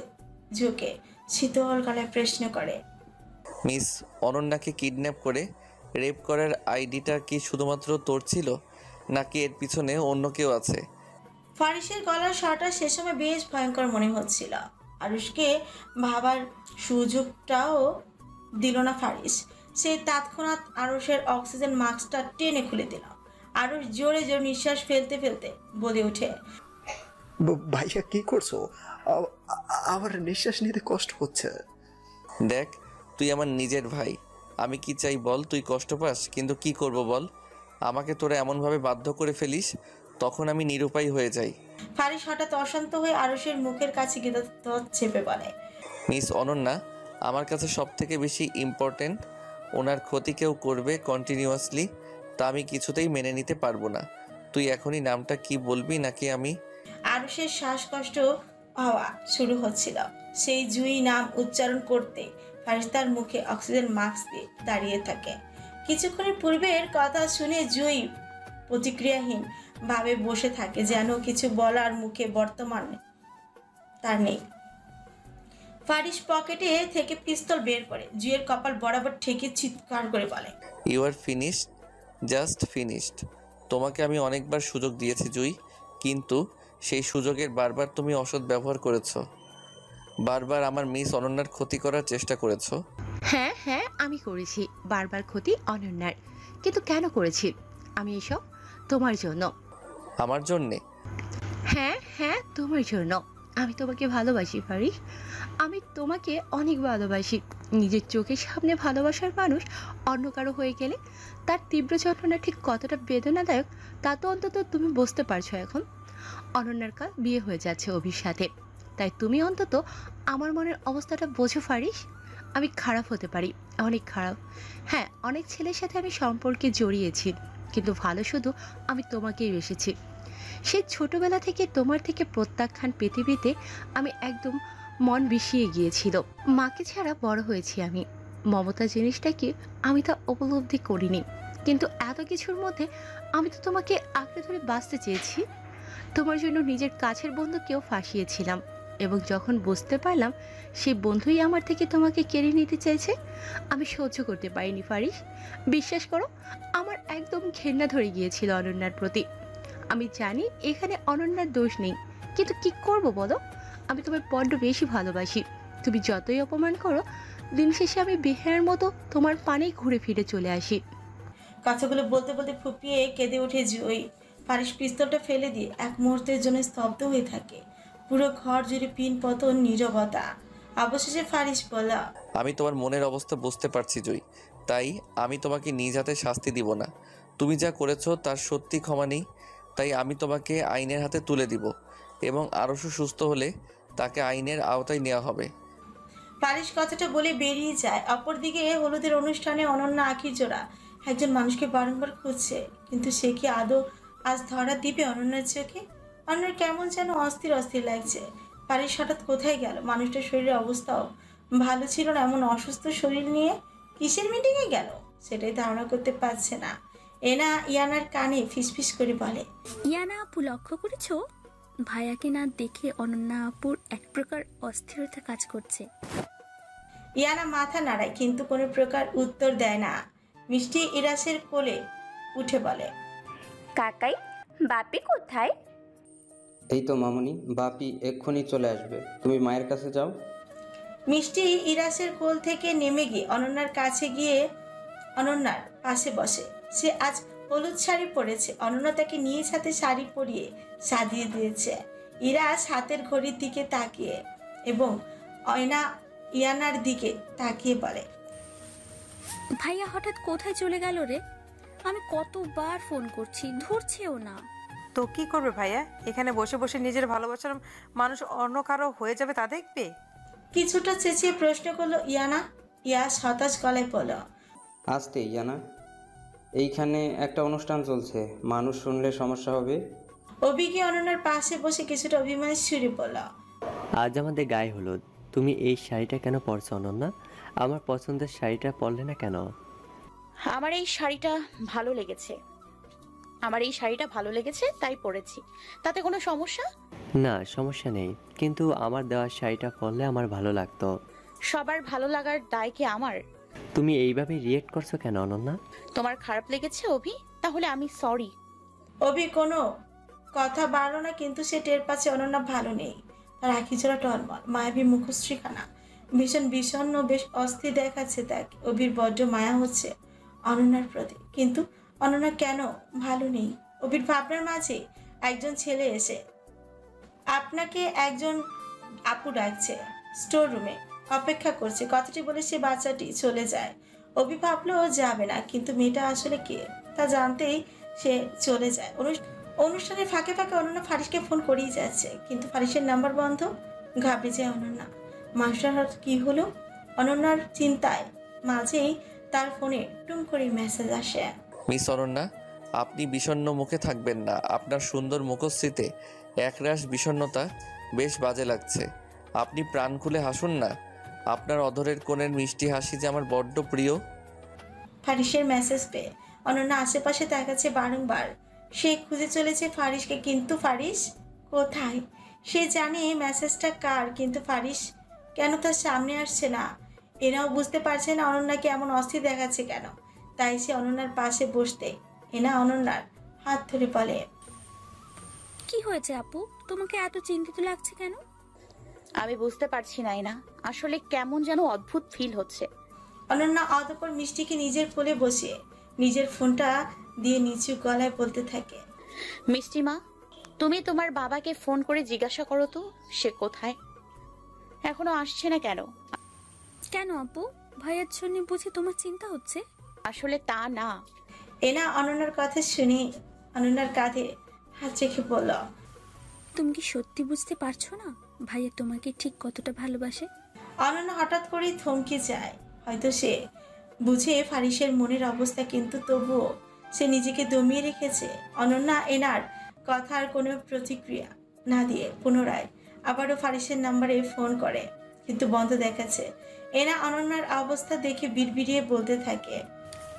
ঝুঁকে শীতল গলায় প্রশ্ন করে, মিস অনন্যাকে কিডন্যাপ করে রেপ করার আইডিটা কি শুধুমাত্র তোর ছিল, নাকি এর পিছনে অন্য কেউ আছে? ফারিসের গলার স্বরটা সে সময় বেশ ভয়ঙ্কর মনে হচ্ছিল। আরুষকে ভাবার সুযোগটাও দিল না ফারিস। সে তৎক্ষণাৎ আরুষের অক্সিজেন মাস্কটা টেনে খুলে দিল। আরুষ জোরে জোরে নিঃশ্বাস ফেলতে ফেলতে বলে ওঠে, ভাইয়া কি করছো? আমার নিঃশ্বাস নিতে কষ্ট হচ্ছে। দেখ, তুই আমার নিজের ভাই। আমি কি চাই বল? তুই কষ্ট পাস, কিন্তু কি করব বল? আমাকে তোরা এমনভাবে বাধ্য করে ফেলিস, তখন আমি নিরুপায় হয়ে যাই। ফারিস হঠাৎ অশান্ত হয়ে আরুষের মুখের কাছে গিয়ে চেপে বলে, মিস অনন্যা আমার কাছে সব থেকে বেশি ইম্পর্টেন্ট। ওনার ক্ষতি কেউ করবে কন্টিনিউয়াসলি, তা আমি কিছুতেই মেনে নিতে পারবো না। তুই এখনই নামটা কি বলবি, নাকি আমি? আরুষের শ্বাসকষ্ট হওয়া শুরু হচ্ছিল। সেই জুই নাম উচ্চারণ করতে ফারিস তার মুখে অক্সিজেন মাস্ক দিয়ে দাঁড়িয়ে থাকে। কিছুক্ষণের পূর্বের কথা শুনে জুই প্রতিক্রিয়াহীন ভাবে বসে থাকে, যেন কিছু বলার মুখে বর্তমানে তার নেই। ফারিস পকেটে থেকে পিস্তল বের করে জুইয়ের কপাল বরাবর ঠেকে চিৎকার করে বলে, you are finished, just finished. তোমাকে আমি অনেকবার সুযোগ দিয়েছি জুই, কিন্তু সেই সুযোগের বারবার তুমি অসৎ ব্যবহার করেছো। বারবার আমার মিস অনন্যার ক্ষতি করার চেষ্টা করেছো। হ্যাঁ হ্যাঁ, আমি করেছি বারবার ক্ষতি অনন্যার, কিন্তু কেন করেছি? আমি এসব তোমার জন্য। আমার জন্যে? হ্যাঁ হ্যাঁ, তোমার জন্য। আমি তোমাকে ভালোবাসি ফারিস, আমি তোমাকে অনেক ভালোবাসি। নিজের চোখের সামনে ভালোবাসার মানুষ অন্য কারো হয়ে গেলে তার তীব্র যন্ত্রণা ঠিক কতটা বেদনাদায়ক তা তো অন্তত তুমি বুঝতে পারছো এখন। অনন্যার কাল বিয়ে হয়ে যাচ্ছে অভির সাথে, তাই তুমি অন্তত আমার মনের অবস্থাটা বোঝো ফারিস। আমি খারাপ হতে পারি, অনেক খারাপ। হ্যাঁ, অনেক ছেলের সাথে আমি সম্পর্কে জড়িয়েছি, কিন্তু ভালো শুধু আমি তোমাকেই বেসেছি। সেই ছোটবেলা থেকে তোমার থেকে প্রত্যাখ্যান পেতে পেতে আমি একদম মন বিষিয়ে গিয়েছিল। মাকে ছাড়া বড় হয়েছি আমি, মমতা জিনিসটাকে আমি তা উপলব্ধি করিনি, কিন্তু এত কিছুর মধ্যে আমি তো তোমাকে আঁকড়ে ধরে বাঁচতে চেয়েছি। তোমার জন্য নিজের কাছের বন্ধুকেও ফাঁসিয়েছিলাম, এবং যখন বুঝতে পারলাম সেই বন্ধুই আমার থেকে তোমাকে কেড়ে নিতে চাইছে, আমি সহ্য করতে পারিনি ফারিস। বিশ্বাস করো, আমার একদম ঘেন্না ধরে গিয়েছিল অনন্যার প্রতি। আমি জানি এখানে অনন্যার দোষ নেই, কিন্তু কি করব বলো? আমি তোমায় বড্ড বেশি ভালোবাসি। তুমি যতই অপমান করো, দিন শেষে আমি বেহার মতো তোমার পানেই ঘুরে ফিরে চলে আসি। কথাগুলো বলতে বলতে ফুপিয়ে কেঁদে ওঠে জুই। ফারিস পিস্তলটা ফেলে দিয়ে এক মুহূর্তের জন্য স্তব্ধ হয়ে থাকে। পুরো ঘর জুড়ে পিন পতন, নীরবতা। অবশেষে ফারিস বলল, আমি তোমার মনের অবস্থা বুঝতে পারছি জুই, তাই আমি তোমাকে নিজ হাতে শাস্তি দিব না। তুমি যা করেছো তার সত্যি ক্ষমা নেই, তাই আমি তোমাকে আইনের হাতে তুলে দিব, এবং আরশু সুস্থ হলে তাকে আইনের আওতায় নেওয়া হবে। ফারিস কথাটা বলে বেরিয়ে যায়। অপরদিকে হলুদের অনুষ্ঠানে অনন্যা আঁখির জোড়া একজন মানুষকে বারংবার খুঁজছে, কিন্তু সে কি আদৌ আজ ধরা দিবে অনন্যার চোখে? অনন্যার কেমন যেন অস্থির অস্থির লাগছে। ফারিস হঠাৎ কোথায় গেল? মানুষটার শরীরের অবস্থাও ভালো ছিল না, এমন অসুস্থ শরীর নিয়ে কিসের মিটিংয়ে গেল সেটাই ধারণা করতে পারছে না। এনা ইয়ানার কানে ফিসফিস করে বলে, ইয়ানা আপু, লক্ষ্য করেছো ভাইয়াকে না দেখে অনন্যা আপুর এক প্রকার অস্থিরতা কাজ করছে। ইয়ানা মাথা নাড়ায়, কিন্তু কোনো প্রকার উত্তর দেয় না। মিষ্টি ইরাসের কোলে উঠে বলে, কাকাই, বাপি কোথায়? এই তো মামুনি, বাপি এক্ষুনি চলে আসবে, তুমি মায়ের কাছে যাও। মিষ্টি ইরাসের কোল থেকে নেমে গিয়ে অনন্যার কাছে গিয়ে অনন্যার পাশে বসে। সে আজ হলুদ শাড়ি পরেছে। অনন্যা তাকে নিয়ে সাথে শাড়ি পরিয়ে সাজিয়ে দিয়েছে। ইরাস হাতের ঘড়ির দিকে তাকিয়ে এবং অয়না ইয়ানার দিকে তাকিয়ে বলে, ভাইয়া হঠাৎ কোথায় চলে গেল রে? আমি কতবার ফোন করছি, ধরছেও না। তো কি করবে ভাইয়া? এখানে বসে বসে নিজের ভালোবাসার মানুষ অন্য কারো হয়ে যাবে তা দেখবে? কিছুটা চেঁচিয়ে প্রশ্ন করলো ইয়ানা। ইয়াস হতাশ গলায় বলল, আসতে ইয়ানা, এইখানে একটা অনুষ্ঠান চলছে, মানুষ শুনলে সমস্যা হবে। অভিকে অনন্যার পাশে বসে কিছুটা অভিমানের সুরে বলল, আজ আমাদের গায়ে হলুদ, তুমি এই শাড়িটা কেন পরছো অনন্যা? আমার পছন্দের শাড়িটা পরলে না কেন? আমার এই শাড়িটা ভালো লেগেছে, তাই পরেছি। তাতে কোনো সমস্যা? না, সমস্যা নেই, কিন্তু আমার দেওয়া শাড়িটা পরলে আমার ভালো লাগতো। সবার ভালো লাগার দায় কি আমার? তুমি এইভাবে রিয়েক্ট করছো কেন অনন্যা? তোমার খারাপ লেগেছে অভি? তাহলে আমি সরি। অভি কোনো কথা বাড়লো না, কিন্তু সে টের পাচ্ছে অনন্যা ভালো নেই। তার আঁখিজোড়া টলমল, মায়াবী মুখশ্রীখানা ভীষণ বিষণ্ণ, বেশ অস্থির দেখাচ্ছে তাকে। অভির বড্ড মায়া হচ্ছে অনন্যার প্রতি, কিন্তু অনন্যা কেন ভালো নেই? অভির ভাবনার মাঝে একজন ছেলে এসে আপনাকে একজন আপু ডাকছে, স্টোর রুমে অপেক্ষা করছে। কথাটি বলে সে বাচ্চাটি চলে যায়। অভি ভাবলেও যাবে না, কিন্তু মেয়েটা আসলে কে তা জানতেই সে চলে যায়। অনুষ্ঠানের ফাঁকে ফাঁকে অনন্যা ফারিসকে ফোন করেই যাচ্ছে, কিন্তু ফারিসের নাম্বার বন্ধ। ঘাবড়ে যায় অনন্যা। মানুষটার হাত কি হলো? অনন্যার চিন্তায় মাঝেই তার ফোনে টুম করে মেসেজ আসে, মিস অনন্যা, আপনি বিষণ্ণ মুখে থাকবেন না। আপনার সুন্দর মুখশ্রীতে একরাশ বিষণ্ণতা বেশ বাজে লাগছে। আপনি প্রাণ খুলে হাসুন না। আপনার অধরের কোণের মিষ্টি হাসি যে আমার বড্ড প্রিয়। ফারিসের মেসেজ পেয়ে অনন্যা আশেপাশে তাকাচ্ছে বারংবার। সে খুঁজে চলেছে ফারিসকে, কিন্তু ফারিস কোথায়? সে জানে মেসেজটা কার, কিন্তু ফারিস কেন তার সামনে আসছে না? এনাও বুঝতে পারছে না অনন্যাকে এমন অস্থির দেখাচ্ছে কেন। তাই সে অনন্যার পাশে বসতে এনা অনন্যার হাত ধরে বলে, কি হয়েছে আপু, তোমাকে এত চিন্তিত লাগছে কেন? আমি বুঝতে পারছি না না, আসলে কেমন যেন অদ্ভুত ফিল হচ্ছে। অনন্যা অতঃপর মিষ্টিকে নিজের কোলে বসিয়ে নিজের ফোনটা দিয়ে নিচু গলায় বলতে থাকে, মিষ্টি মা, তুমি তোমার বাবাকে ফোন করে জিজ্ঞাসা করো তো সে কোথায়, এখনো আসছে না কেন? কেন আপু, ভাইয়ের জন্য বুঝি তোমার চিন্তা হচ্ছে? আসলে তা না। এনা অনন্যার কথা শুনে অনন্যার কাঁধে হাত রেখে বলল, তুমি কি সত্যি বুঝতে পারছো না ভাইয়া তোমাকে ঠিক কতটা ভালোবাসে? অনন্যা হঠাৎ করেই থমকে যায়। হয়তো সে বুঝে ফারিসের মনের অবস্থা, কিন্তু তবুও সে নিজেকে দমিয়ে রেখেছে। অনন্যা এনার কথার কোনো প্রতিক্রিয়া না দিয়ে পুনরায় আবারও ফারিসের নাম্বারে ফোন করে, কিন্তু বন্ধ দেখাচ্ছে। এনা অনন্যার অবস্থা দেখে বিড়বিড়িয়ে বলতে থাকে,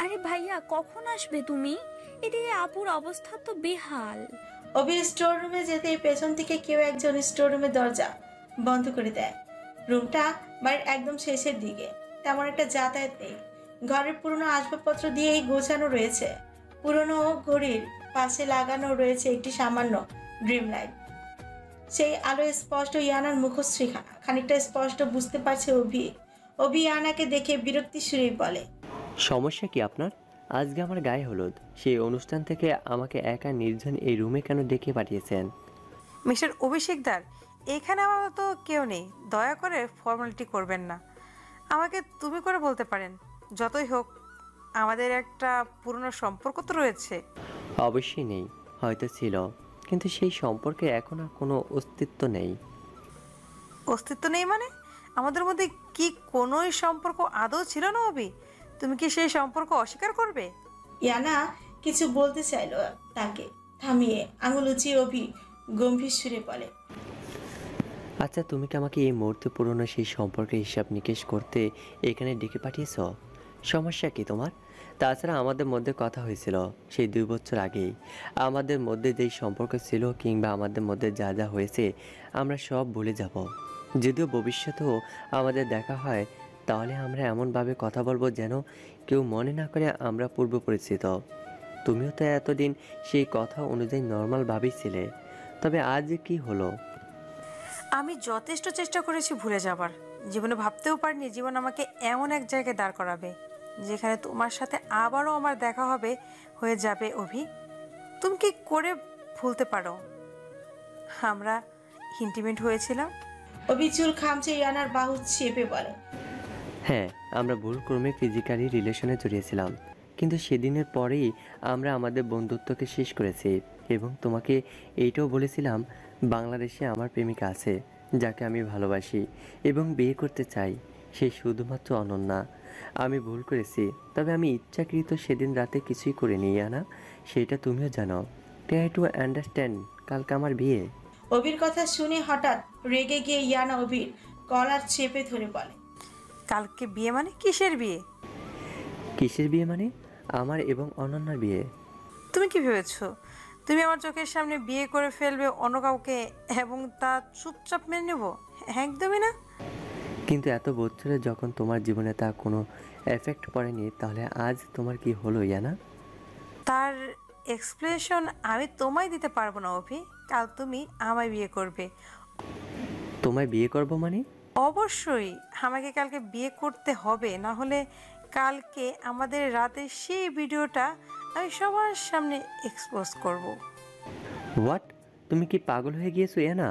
আরে ভাইয়া কখন আসবে তুমি? এদিকে আপুর অবস্থা তো বেহাল। অভি স্টোর রুমে যেতে পেছন থেকে কেউ একজন স্টোর রুমের দরজা বন্ধ করে দেয়। রুমটা বাড়ির একদম শেষের দিকে, তেমন একটা যাতায়াত নেই। ঘরের পুরনো আসবাবপত্র দিয়েই গোছানো রয়েছে। পুরনো ঘড়ির পাশে লাগানো রয়েছে একটি সামান্য ড্রিম লাইট। সেই আলো স্পষ্ট ইয়ানার মুখশ্রী, খানিকটা স্পষ্ট বুঝতে পারছে অভি। অভি ইয়ানাকে দেখে বিরক্তি সুরেই বলে, সমস্যা কি আপনার? আজকে আমার গায়ে হলুদ, সেই অনুষ্ঠান থেকে আমাকে একা নির্জন এই রুমে কেন ডেকে পাঠিয়েছেন? মিস্টার অভিষেকদার, এখানে আমার তো কেউ নেই, দয়া করে ফর্মালিটি করবেন না। আমাকে তুমি করে বলতে পারেন। যতই হোক আমাদের একটা পুরনো সম্পর্ক তো রয়েছে। অবশ্যই নেই, হয়তো ছিল, কিন্তু সেই সম্পর্কে এখন আর কোনো অস্তিত্ব নেই। অস্তিত্ব নেই মানে? আমাদের মধ্যে কি কোনোই সম্পর্ক আদৌ ছিল না অভি? তুমি কি সেই সম্পর্ক অস্বীকার করবে? ইয়ানা কিছু বলতে চাইল, তাকে থামিয়ে আঙুল উঁচিয়ে অভি গম্ভীর সুরে বলে, আচ্ছা, তুমি কি আমাকে এই মুহূর্তে পুরনো সেই সম্পর্কের হিসাব নিকেশ করতে এখানে ডেকে পাঠিয়েছ? সমস্যা কি তোমার? তাছাড়া আমাদের মধ্যে কথা হয়েছিল সেই 2 বছর আগেই। আমাদের মধ্যে যেই সম্পর্ক ছিল কিংবা আমাদের মধ্যে যা যা হয়েছে আমরা সব ভুলে যাব। যদিও ভবিষ্যতেও আমাদের দেখা হয়, তাহলে আমরা এমনভাবে কথা বলবো যেন কেউ মনে না করে আমরা পূর্ব পরিচিত। তুমিও তো এতদিন সেই কথা অনুযায়ী নর্মালভাবেই ছিলে, তবে আজ কি হলো? আমি যথেষ্ট চেষ্টা করেছি ভুলে যাবার। জীবনে ভাবতেও পারিনি জীবন আমাকে এমন এক জায়গায় দাঁড় করাবে যেখানে তোমার সাথে আবারও আমার দেখা হয়ে যাবে। অভি, তুমি কি করে ভুলতে পারো আমরা ইন্টিমেট হয়েছিলাম? অভি চুল খামচে ইয়ানার বাহু চেপে বলে, হ্যাঁ, আমরা ভুলক্রমে ফিজিক্যালি রিলেশনে জড়িয়েছিলাম, কিন্তু সেদিনের পরেই আমরা আমাদের বন্ধুত্বকে শেষ করেছি। এবং তোমাকে এইটাও বলেছিলাম বাংলাদেশে আমার প্রেমিকা আছে যাকে আমি ভালোবাসি এবং বিয়ে করতে চাই, সে শুধুমাত্র অনন্যা। আমি ভুল করেছি, তবে আমি ইচ্ছাকৃত সেদিন রাতে কিছুই করিনি ইয়ানা, সেটা তুমিও জানো। ট্রাই টু আন্ডারস্ট্যান্ড, কালকে আমার বিয়ে। অভির কথা শুনে হঠাৎ রেগে গিয়ে ইয়ানা অভির কলার চেপে ধরে বলে, কালকে বিয়ে মানে? কিসের বিয়ে? কিসের বিয়ে মানে? আমার এবং অনন্যার বিয়ে। তুমি কি ভেবেছো তুমি আমার চোখের সামনে বিয়ে করে ফেলবে অন্য কাউকে এবং তা চুপচাপ মেনে নেব? একদমই না। কিন্তু এত বছরে যখন তোমার জীবনে তা কোনো এফেক্ট পড়েনি, তাহলে আজ তোমার কি হলো ইয়ানা? তার এক্সপ্লেনেশন আমি তোমায় দিতে পারবো না অভি। কাল তুমি আমায় বিয়ে করবে। তোমায় বিয়ে করব মানে? অবশ্যই আমাকে কালকে বিয়ে করতে হবে, না হলে কালকে আমাদের রাতে সেই ভিডিওটা আমি সবার সামনে এক্সপোজ করব। হোয়াট? তুমি কি পাগল হয়ে গিয়েছো ইয়ানা?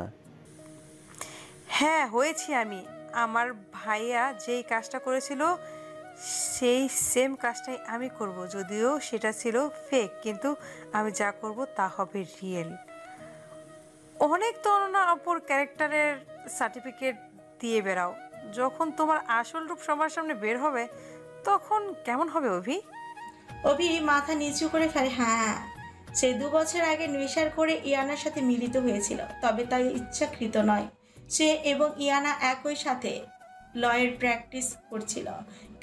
হ্যাঁ হয়েছি আমি। আমার ভাইয়া যেই কাজটা করেছিল সেই সেম কাজটাই আমি করব, যদিও সেটা ছিল ফেক, কিন্তু আমি যা করব তা হবে রিয়েল। অনেক তো অনন্যা আপুর ক্যারেক্টারের সার্টিফিকেট দিয়ে বেরাও, যখন তোমার আসল রূপ সবার সামনে বের হবে তখন কেমন হবে অভি? অভি মাথা নিচু করে ফেলে, হ্যাঁ, সে 2 বছর আগে নেশার করে ইয়ানার সাথে মিলিত হয়েছিল, তবে তাই ইচ্ছাকৃত নয়। সে এবং ইয়ানা একই সাথে লয়ের প্র্যাকটিস করছিল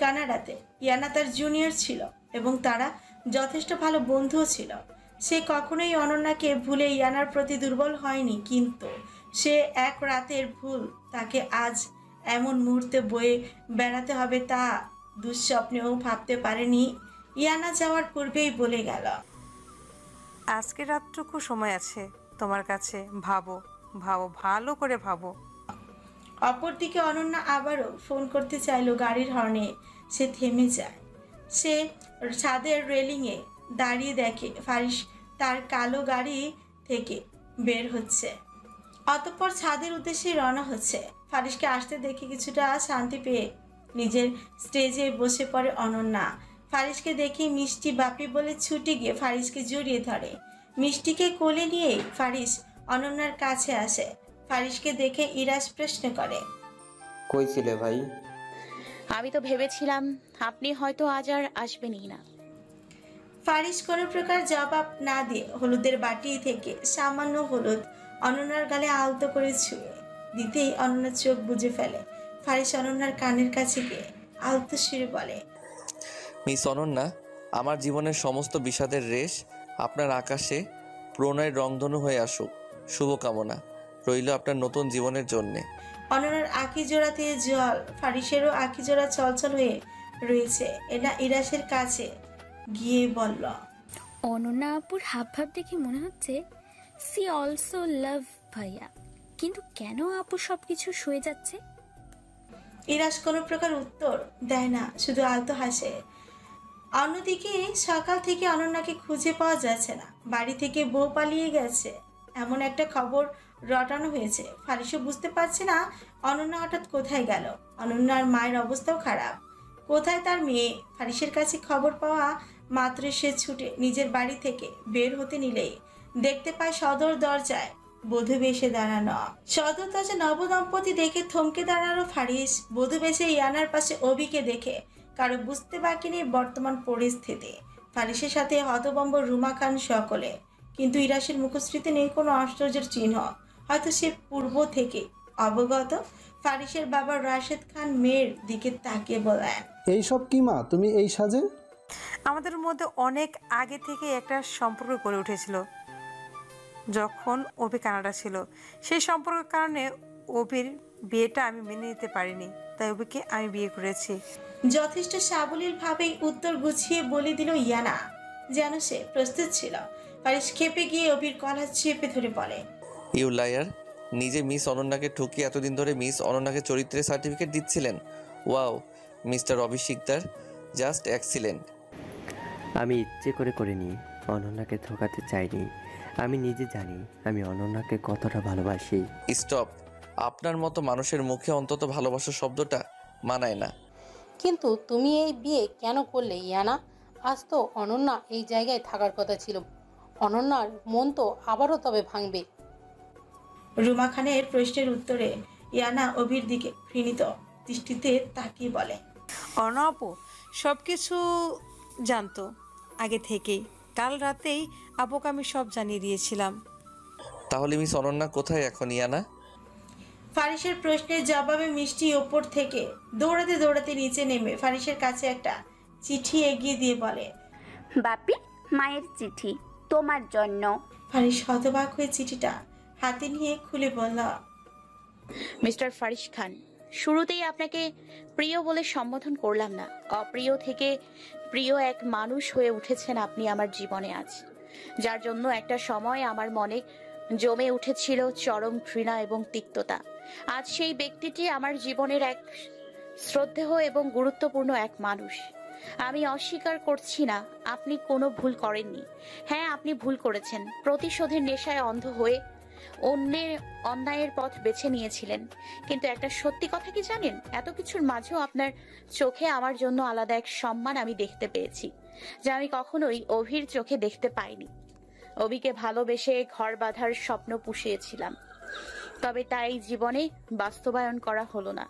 কানাডাতে। ইয়ানা তার জুনিয়র ছিল এবং তারা যথেষ্ট ভালো বন্ধুও ছিল। সে কখনোই অনন্যাকে ভুলে ইয়ানার প্রতি দুর্বল হয়নি, কিন্তু সে এক রাতের ভুল তাকে আজ এমন মুহূর্তে বয়ে বেড়াতে হবে তা দুঃস্বপ্নেও ভাবতে পারেনি। ইয়ানা যাওয়ার পূর্বেই বলে গেল, আজকে রাতটুকু সময় আছে তোমার কাছে, ভাবো ভাবো, ভালো করে ভাবো। অপরদিকে অনন্যা আবারও ফোন করতে চাইলো। গাড়ির হর্নে সে থেমে যায়। সে ছাদের রেলিংয়ে দাঁড়িয়ে দেখে ফারিস তার কালো গাড়ি থেকে বের হচ্ছে, অতঃপর ছাদের উদ্দেশ্যে রওনা হচ্ছে। ফারিসকে আসতে দেখে কিছুটা শান্তি পেয়ে নিজের স্টেজে বসে পড়ে অনন্যা। ফারিসকে দেখে মিষ্টি বাপি বলে ছুটে গিয়ে ফারিসকে জড়িয়ে ধরে। মিষ্টিকে কোলে নিয়েই ফারিস অনন্যার কাছে আসে। ফারিসকে দেখে ইরাস প্রশ্ন করে, কই ছিলে ভাই? আমি তো ভেবেছিলাম আপনি হয়তো আজ আর আসবেনই না। ফারিস কোনো প্রকার জবাব না দিয়ে হলুদের বাটি থেকে সামান্য হলুদ অনন্যার গালে আলতো করে ছুঁয়ে দিতেই অনন্যার চোখ বুজে ফেলে। ফারিস অনন্যার কানের কাছে গিয়ে আলতো সুরে বলে, মিস অনন্যা, আমার জীবনের সমস্ত বিষাদের রেশ আপনার আকাশে প্রণয়ের রংধনু হয়ে আসুক। শুভকামনা রইল আপনার নতুন জীবনের জন্যে। অনন্যার আঁখি জোড়াতে জল, ফারিসেরও আঁখি জোড়া চলচল হয়ে রয়েছে। এটা ইরাসের কাছে গিয়ে বলল, অনন্যা আপুর হাবভাব দেখে মনে হচ্ছে সি অলসো লাভ ভাইয়া, কিন্তু কেন আপু সবকিছু সয়ে যাচ্ছে? ইরাস কোনো প্রকার উত্তর দেয় না, শুধু আলতো হাসে। অন্যদিকে সকাল থেকে অনন্যাকে খুঁজে পাওয়া যাচ্ছে না। বাড়ি থেকে বউ পালিয়ে গেছে এমন একটা খবর রটানো হয়েছে। ফারিসও বুঝতে পারছে না অনন্যা হঠাৎ কোথায় গেল। অনন্যার মায়ের অবস্থাও খারাপ। কোথায় তার মেয়ে? ফারিসের কাছে খবর পাওয়া মাত্র সে ছুটে নিজের বাড়ি থেকে বের হতে নিলেই দেখতে পায় সদর দরজায় বধূ বেশে দাঁড়ানো। সদর দরজা নবদম্পতি দেখে থমকে দাঁড়ালো ফারিস। বধূ বেশে ইয়ানার পাশে অভিকে দেখে কারো বুঝতে বাকি নেই বর্তমান পরিস্থিতি। ফারিসের সাথে হতভম্ব রুমা খান সকলে, কিন্তু ইরাসের মুখশ্রীতে নেই কোনো আশ্চর্যের চিহ্ন। হয়তো সে পূর্ব থেকে অবগত। ফারিসের বাবা রাশেদ খান মেয়ের দিকে তাকিয়ে বলেন, এইসব কি মা, তুমি এই সাজে? আমাদের মধ্যে অনেক আগে থেকে একটা সম্পর্ক গড়ে উঠেছিল যখন অভি কানাডা ছিল। সেই সম্পর্কের কারণে অভির বিয়েটা আমি মেনে নিতে পারিনি, তাই অভিকে আমি বিয়ে করেছি। যথেষ্ট সাবলীল ভাবেই উত্তর গুছিয়ে বলে দিল ইয়ানা, যেন সে প্রস্তুত ছিল। ফারিস খেপে গিয়ে অভির কলার চেপে ধরে বলে, ইউ লায়ার! নিজে মিস অনন্যাকে ঠকিয়ে এতদিন ধরে মিস অনন্যাকে চরিত্রের সার্টিফিকেট দিচ্ছিলেন। ওয়াও মিস্টার অভি শিকদার, জাস্ট এক্সিলেন্ট। আমি ইচ্ছে করে করিনি, অনন্যাকে ঠকাতে চাইনি। আমি নিজে জানি আমি অনন্যাকে কতটা ভালোবাসি। স্টপ! আপনার মতো মানুষের মুখে অন্তত ভালোবাসা শব্দটা মানায় না। কিন্তু তুমি এই বিয়ে কেন করলে ইয়ানা? আজ তো অনন্যা এই জায়গায় থাকার কথা ছিল। অনন্যার মন তো আবারও তবে ভাঙবে। রুমা খানের প্রশ্নের উত্তরে ইয়ানা অভির দিকে ঘৃণিত দৃষ্টিতে তাকিয়ে বলে, অর্ণাপু সব কিছু জানতো আগে থেকেই। কাল রাতেই আপুকে আমি সব জানিয়ে দিয়েছিলাম। তাহলে মিস অনন্যা কোথায় এখন ইয়ানা? ফারিসের প্রশ্নের জবাবে মিষ্টি ওপর থেকে দৌড়াতে দৌড়াতে নিচে নেমে ফারিসের কাছে একটা চিঠি এগিয়ে দিয়ে বলে, বাপি, মায়ের চিঠি তোমার জন্য। ফারিস হতবাক হয়ে চিঠিটা হাতে নিয়ে খুলে বলল, মিস্টার ফারিস খান, শুরুতেই আপনাকে প্রিয় বলে সম্বোধন করলাম না। অপ্রিয় থেকে প্রিয় এক মানুষ হয়ে উঠেছেন আপনি আমার জীবনে আজ, যার জন্য একটা সময় আমার মনে জমে উঠেছিল চরম ঘৃণা এবং তিক্ততা। আজ সেই ব্যক্তিটি আমার জীবনের এক শ্রদ্ধেয় এবং গুরুত্বপূর্ণ এক মানুষ। আমি অস্বীকার করছি না আপনি কোনো ভুল করেননি। হ্যাঁ, আপনি ভুল করেছেন। প্রতিশোধের নেশায় অন্ধ হয়ে অন্যের অন্যায়ের পথ বেছে নিয়েছিলেন। কিন্তু একটা সত্যি কথা কি জানেন? এত কিছুর মাঝেও আপনার চোখে আমার জন্য আলাদা এক সম্মান আমি দেখতে পেয়েছি, যা আমি কখনোই অভির চোখে দেখতে পাইনি। অভিকে ভালোবেসে ঘর বাঁধার স্বপ্ন পুষিয়েছিলাম, তবে তাই জীবনে বাস্তবায়ন করা হলো না।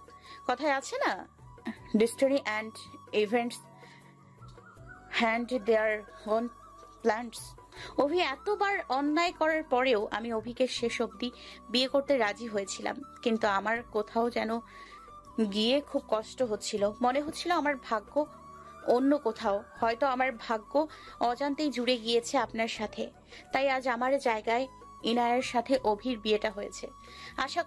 কথায় আছে না, destiny and events hand their own plants. Abhi এতবার অন্যায় করার পরেও আমি অভিকে শেষ অবধি বিয়ে করতে রাজি হয়েছিলাম, কিন্তু আমার কোথাও যেন গিয়ে খুব কষ্ট হচ্ছিল। মনে হচ্ছিল আমার ভাগ্য অন্য কোথাও। হয়তো আমার ভাগ্য অজান্তেই জুড়ে গিয়েছে আপনার সাথে, তাই আজ আমার জায়গায় ইনায়ের সাথে অভির বিয়েটা হয়েছে। আশা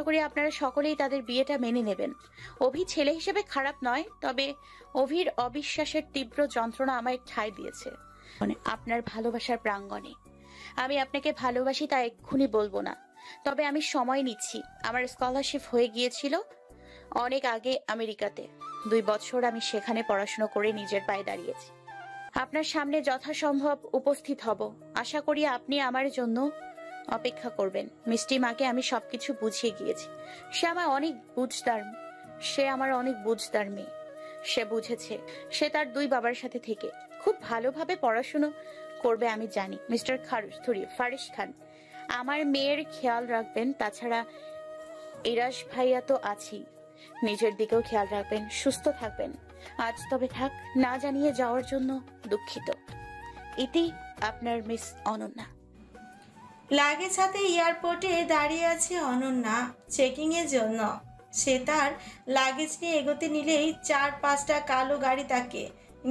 করি আপনারা সকলেই তাদের বিয়েটা মেনে নেবেন। অভি ছেলে হিসেবে খারাপ নয়, তবে অভির অবিশ্বাসের তীব্র যন্ত্রণা আমায় ঠাঁই দিয়েছে আপনার ভালোবাসার প্রাঙ্গণে। আমি আপনাকে ভালোবাসি তা এক্ষুনি বলবো না, তবে আমি সময় নিচ্ছি। আমার স্কলারশিপ হয়ে গিয়েছিল অনেক আগে আমেরিকাতে। 2 বছর আমি সেখানে পড়াশোনা করে নিজের পায়ে দাঁড়িয়েছি। আপনার সামনে যথাসম্ভব উপস্থিত হব। আশা করি আপনি আমার জন্য অপেক্ষা করবেন। মিষ্টি মাকে আমি সবকিছু বুঝিয়ে গিয়েছি। সে আমার অনেক বুঝদার মেয়ে। সে বুঝেছে। সে তার 2 বাবার সাথে থেকে খুব ভালোভাবে পড়াশুনো করবে আমি জানি। মিস্টার ফারিস খান, আমার মেয়ের খেয়াল রাখবেন। তাছাড়া ইরাশ ভাইয়া তো আছেই, নিজের দিকেও খেয়াল রাখবেন। সুস্থ থাকবেন। আজ তবে থাক, না জানিয়ে যাওয়ার জন্য দুঃখিত। ইতি, আপনার মিস অনন্যা। লাগেজ হাতে এয়ারপোর্টে দাঁড়িয়ে আছে অনন্যা চেকিং এর জন্য। সে তার লাগেজ নিয়ে এগোতে নিলেই 4-5টা কালো গাড়ি তাকে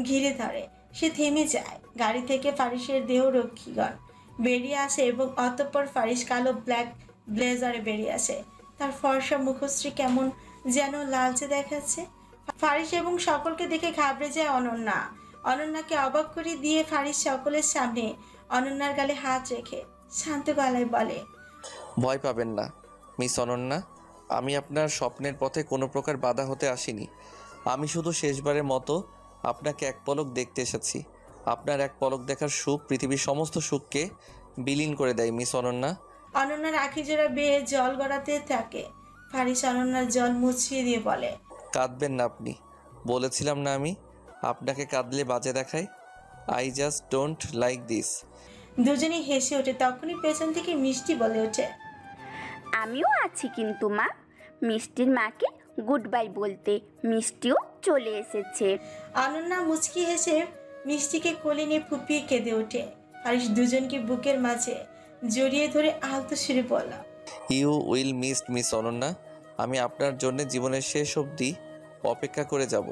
ঘিরে ধরে। সে থেমে যায়। গাড়ি থেকে ফারিসের দেহরক্ষীগণ বেরিয়ে আসে এবং অতঃপর ফারিস কালো ব্ল্যাক ব্লেজারে বেরিয়ে আসে। তার ফর্সা মুখশ্রী কেমন যেন লালচে দেখাচ্ছে। ফারিস এবং সকলকে দেখে ঘাবড়ে যায় অনন্যা। অনন্যাকে অবাক করে দিয়ে ফারিস সকলের সামনে অনন্যার গালে হাত রেখে শান্ত গলায় বলে, ভয় পাবেন না মিস অনন্যা। আমি আপনার স্বপ্নের পথে কোনো প্রকার বাধা হতে আসিনি। আমি শুধু শেষবারের মতো আপনাকে এক পলক দেখতে এসেছি। আপনার এক পলক দেখার সুখ পৃথিবীর সমস্ত সুখকে বিলীন করে দেয় মিস অনন্যা। অনন্যার আঁখি জোড়া বেয়ে জল গড়াতে থাকে। ফারিস অনন্যার জল মুছিয়ে দিয়ে বলে, কাঁদবেন না আপনি। বলেছিলাম না আমি আপনাকে কাঁদলে বাজে দেখাই। I just don't like this. দুজনেই হেসে ওঠে। তখনই পেছন থেকে মিষ্টি বলে ওঠে, আমিও আছি কিন্তু মা। মিষ্টির মাকে গুড বাই বলতে মিষ্টিও চলে এসেছে। অনন্যা মুচকি হেসে মিষ্টিকে কোলে নিয়ে ফুপিয়ে কেঁদে ওঠে। ফারিস দুজনকে বুকের মাঝে জড়িয়ে ধরে আলতো সুরে বলল, ইউ উইল মিস অনন্যা। আমি আপনার জন্য জীবনের শেষ অবধি অপেক্ষা করে যাব।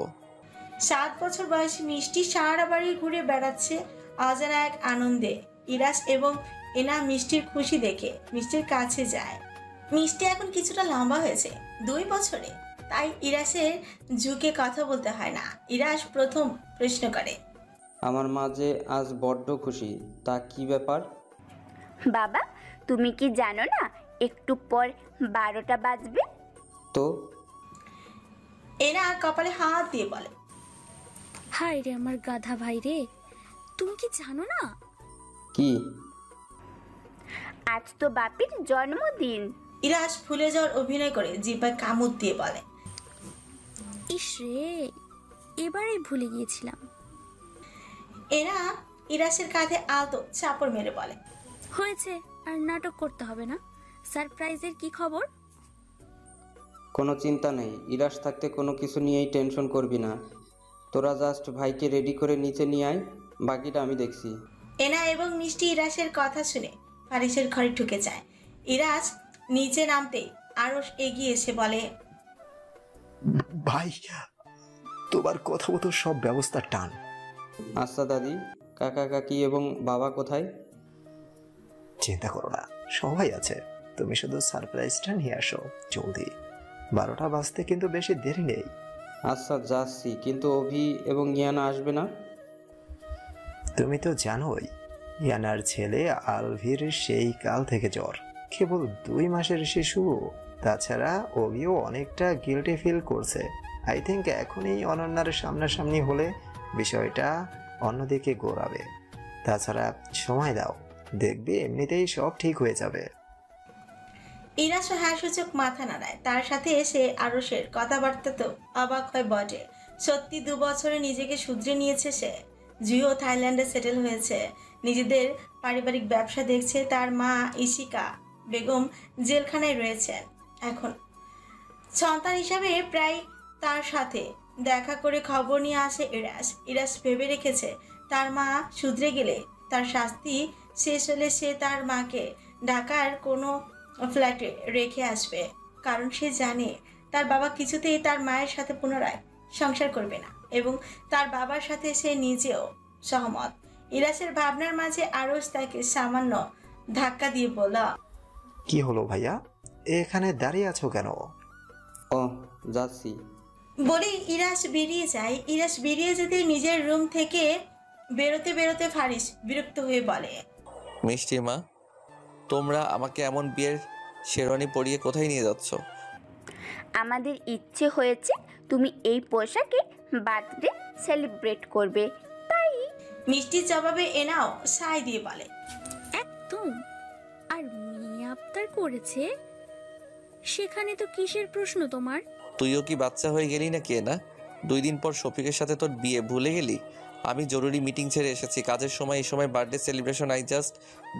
7 বছর বয়সী মিষ্টি সারা বাড়ি ঘুরে বেড়াচ্ছে অজানা এক আনন্দে। ইরাস এবং এনা মিষ্টির খুশি দেখে মিষ্টির কাছে যায়। মিষ্টি এখন কিছুটা লম্বা হয়েছে 2 বছরে, তাই ইরাসের ঝুঁকে কথা বলতে হয় না। ইরাস প্রথম প্রশ্ন করে, আমার মা যে আজ বড্ড খুশি, তা কি ব্যাপার? বাবা, তুমি কি জানো না একটু পর 12টা বাজবে? তো এনা কপালে হাত দিয়ে বলে, হায় রে আমার গাধা ভাই রে, তুমি কি জানো না? কি? আজ তো বাপির জন্মদিন। ইরাস ফুলে যাওয়ার অভিনয় করে জিহ্বায় কামড় দিয়ে বলে, ইস রে, এবারেই ভুলে গিয়েছিলাম। এনা ইরাসের কাঁধে আলতো চাপড় মেরে বলে, হয়েছে, আর নাটক করতে হবে না। সারপ্রাইজের কি খবর? কোনো চিন্তা নেই, ইরাস থাকতে কোনো কিছু নিয়েই টেনশন করবি না। তোরা জাস্ট ভাইকে রেডি করে নিচে নিয়ে আয়, বাকিটা আমি দেখছি। এনা এবং মিষ্টি ইরাসের কথা শুনে ফারিসের ঘরে ঢুকে যায়। ইরাস নিচে নামতেই আরশ এগিয়ে এসে বলে, ভাই, তোমার কথা মতো সব ব্যবস্থা টান। আচ্ছা দাদি, কাকা কাকি এবং বাবা কোথায়? চিন্তা করো না, সবাই আছে। তুমি শুধু সারপ্রাইজটা নিয়ে আসো জলদি। 12টা বাজতে কিন্তু বেশি দেরি নেই। আচ্ছা যাচ্ছি, কিন্তু অভি এবং ইয়ানা আসবে না? তুমি তো জানোই ইয়ানার ছেলে আলভির সেই কাল থেকে জ্বর, কেবল 2 মাসের শিশু। তাছাড়া অভিও অনেকটা গিল্টি ফিল করছে। আই থিঙ্ক এখনই অনন্যার সামনাসামনি হলে বিষয়টা অন্যদিকে ঘোরাবে। তাছাড়া সময় দাও, দেখবে এমনিতেই সব ঠিক হয়ে যাবে। ইরাস হ্যাঁ সূচক মাথা নাড়ায়। তার সাথে এসে আরশের কথাবার্তা তো অবাক হয় বটে। সত্যি 2 বছরে নিজেকে শুধরে নিয়েছে সে। জুইও থাইল্যান্ডে সেটেল হয়েছে, নিজেদের পারিবারিক ব্যবসা দেখছে। তার মা ইশিকা বেগম জেলখানায় রয়েছেন এখন। সন্তান হিসাবে প্রায় তার সাথে দেখা করে খবর নিয়ে আসে ইরাস। ইরাস ভেবে রেখেছে তার মা শুধরে গেলে, তার শাস্তি শেষ হলে সে তার মাকে ঢাকার কোনো ফ্ল্যাটে রেখে আসবে, কারণ সে জানে তার বাবা কিছুতেই তার মায়ের সাথে পুনরায় সংসার করবে না। এবং তার বাবার সাথে সে নিজেও সহমত। ইরাসের ভাবনার মাঝে আরশ তাকে সামান্য ধাক্কা দিয়ে বলল, কি হলো ভাইয়া, এখানে দাঁড়িয়ে আছো কেন? ও যাচ্ছি। বলেই ইরাস বেরিয়ে যায়। ইরাস বেরিয়ে যেতে নিজের রুম থেকে বেরোতে বেরোতে ফারিস বিরক্ত হয়ে বলে, মিষ্টি মা, তোমরা আমাকে এমন বিয়ের শেরওয়ানি পরিয়ে কোথায় নিয়ে যাচ্ছ? আমাদের ইচ্ছে হয়েছে তুমি এই পোশাকে বার্থডে সেলিব্রেট করবে, তাই। মিষ্টির জবাবে এনাও সায় দিয়ে বলে, একদম। আর মেয়ে আবদার করেছে, সেখানে তো কিসের প্রশ্ন তোমার? তুইও কি বাচ্চা হয়ে গেলি নাকি না? 2 দিন পর শফিকের সাথে তোর বিয়ে, ভুলে গেলি? আমি জরুরি মিটিং ছেড়ে এসেছি, কাজের সময় এই সময় birthday celebration, I just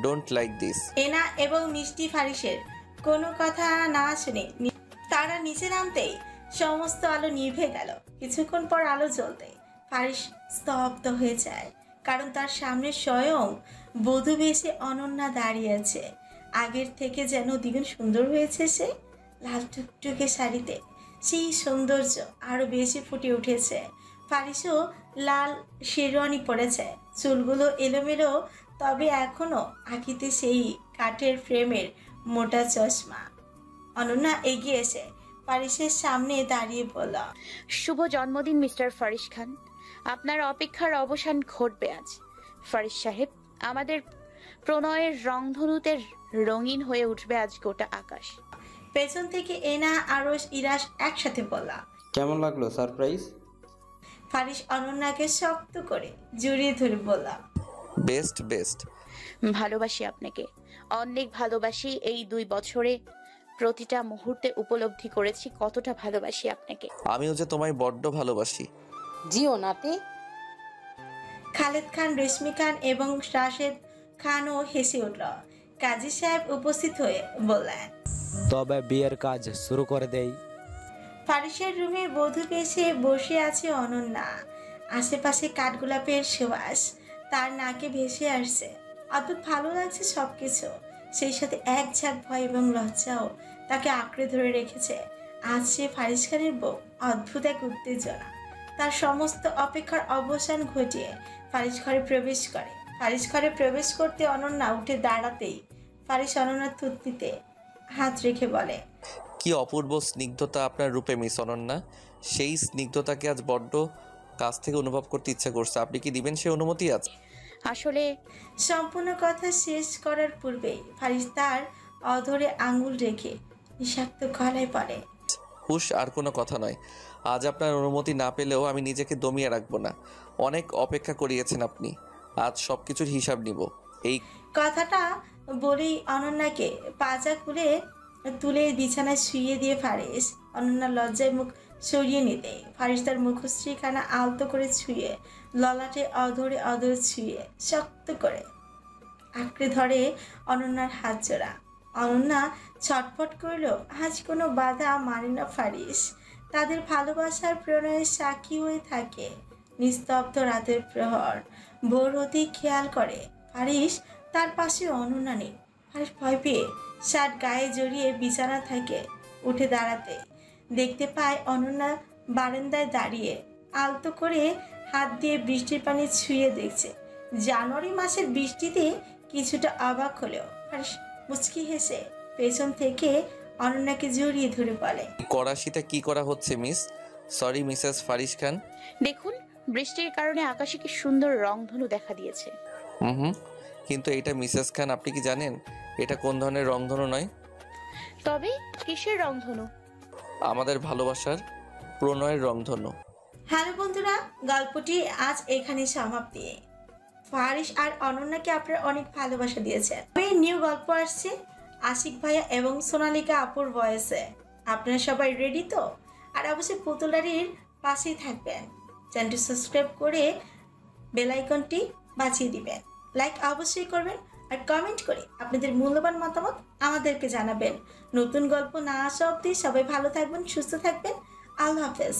don't like this. Ena এবং মিষ্টি ফারিসের কোনো কথা না শুনে তারা নিচে নামতেই সমস্ত আলো নিভে গেল। কিছুক্ষণ পর আলো জ্বলতে ফারিস স্তব্ধ হয়ে যায়, কারণ তার সামনে স্বয়ং বধূ বেশে অনন্যা দাঁড়িয়ে আছে। আগের থেকে যেন দ্বিগুণ সুন্দর হয়েছে সে। লাল টুকটুকে শাড়িতে সেই সৌন্দর্য আরো বেশি ফুটে উঠেছে। ফারিসও লাল শেরওয়ানি পরেছে, চুলগুলো এলোমেলো, তবে এখনো আঁকিতে সেই কাঠের ফ্রেমের মোটা চশমা। অনন্যা এগিয়ে এসে ফারিসের সামনে দাঁড়িয়ে বলল, শুভ জন্মদিন মিস্টার ফারিস খান। আপনার অপেক্ষার অবসান ঘটবে আজ। ফারিস সাহেব, আমাদের প্রণয়ের রংধনুতে রঙিন হয়ে উঠবে আজ গোটা আকাশ। পেছন থেকে এনা, আরশ, ইরাস একসাথে বলল, কেমন লাগলো সারপ্রাইজ? ফারিস অনন্যাকে শক্ত করে জড়িয়ে ধরে বলল, বেস্ট বেস্ট। ভালোবাসি আপনাকে, অনেক ভালোবাসি। এই 2 বছরে প্রতিটা মুহূর্তে উপলব্ধি করেছি কতটা ভালোবাসি আপনাকে। আমিও যে তোমায় বড্ড ভালোবাসি। জিও নাতে। খালেদ খান, রেশমি খান এবং রাশেদ খানও হেসে উঠল। কাজী সাহেব উপস্থিত হয়ে বললেন, তবে বিয়ের কাজ শুরু করে দেই। ফারিসের রুমে বধূ বেশে বসে আছে অনন্যা। আশেপাশে কাঠগোলাপের সুবাস তার নাকে ভেসে আসছে। অদ্ভুত ভালো লাগছে সবকিছু। সেই সাথে এক ঝাঁক ভয় এবং লজ্জাও তাকে আঁকড়ে ধরে রেখেছে। আজ সে ফারিস খানের বউ। অদ্ভুত এক উত্তেজনা। তার সমস্ত অপেক্ষার অবসান ঘটিয়ে ফারিস ঘরে প্রবেশ করে। ফারিস ঘরে প্রবেশ করতে অনন্যা উঠে দাঁড়াতেই ফারিস অনন্যার থুতনিতে হাত রেখে বলে, কি অপূর্ব স্নিগ্ধতা আপনার রূপে মিস অনন্যা। সেই স্নিগ্ধতাকে আজ বড্ড কাছ থেকে অনুভব করতে ইচ্ছা করছে। আপনি কি দিবেন সেই অনুমতি আজ? আসলে সম্পূর্ণ কথা শেষ করার পূর্বেই ফারিস তার অধরে আঙ্গুল রেখে বিষাক্ত গলায় বলে, হুশ, আর কোনো কথা নয়। আজ আপনার অনুমতি না পেলেও আমি নিজেকে দমিয়ে রাখবো না। অনেক অপেক্ষা করিয়েছেন আপনি, আজ সব কিছুর হিসাব নিব। এই কথাটা বলেই অনন্যাকে পাজা খুলে তুলে বিছানায় শুইয়ে দিয়ে ফারিস অনন্যা লজ্জায় মুখ সরিয়ে নিতে ফারিস তার মুখশ্রীখানা আলতো করে ছুঁয়ে ললাটে অধরে অধরে ছুঁয়ে শক্ত করে আঁকড়ে ধরে অনন্যার হাত জোড়া। অনন্যা ছটফট করল। আজ কোনো বাধা মানে না ফারিস। তাদের ভালোবাসার প্রণয়ের সাক্ষী হয়ে থাকে নিস্তব্ধ রাতের প্রহর। ভোর হতেই খেয়াল করে ফারিস তার পাশে অনন্যা নেই। ফারিস ভয় পেয়ে শার্ট গায়ে জড়িয়ে বিছানা থেকে উঠে দাঁড়াতে দেখতে পায় অনন্যা বারান্দায় দাঁড়িয়ে আলতো করে হাত দিয়ে বৃষ্টির পানি ছুঁয়ে দেখছে। জানুয়ারি মাসের বৃষ্টিতে কিছুটা অবাক হলেও ফারিস মুচকি হেসে পেছন থেকে অনন্যাকে জড়িয়ে ধরে বলে, কড়াশিতে কি করা হচ্ছে মিস? সরি মিসেস ফারিস খান। দেখুন, বৃষ্টির কারণে আকাশে কি সুন্দর রংধনু দেখা দিয়েছে। হুম, কিন্তু এটা মিসেস খান, আপনি কি জানেন এটা কোন ধরনের রংধনু নয়? তবে কিসের রংধনু? আমাদের ভালোবাসার প্রণয়ের রংধনু। হ্যালো বন্ধুরা, গল্পটি আজ এখানে সমাপ্তি। ফারিস আর অনন্যাকে আপনারা অনেক ভালোবাসা দিয়েছেন। নিউ গল্প আসছে আশিক ভাইয়া এবং সোনালিকা আপুর ভয়েসে। আপনারা সবাই রেডি তো? আর অবশ্যই পুতুলারির পাশেই থাকবেন। চ্যানেলটি সাবস্ক্রাইব করে বেল আইকনটি বাজিয়ে দিবেন। লাইক অবশ্যই করবেন আর কমেন্ট করে আপনাদের মূল্যবান মতামত আমাদেরকে জানাবেন। নতুন গল্প না আসা অবধি সবাই ভালো থাকবেন, সুস্থ থাকবেন। আল্লাহ হাফেজ।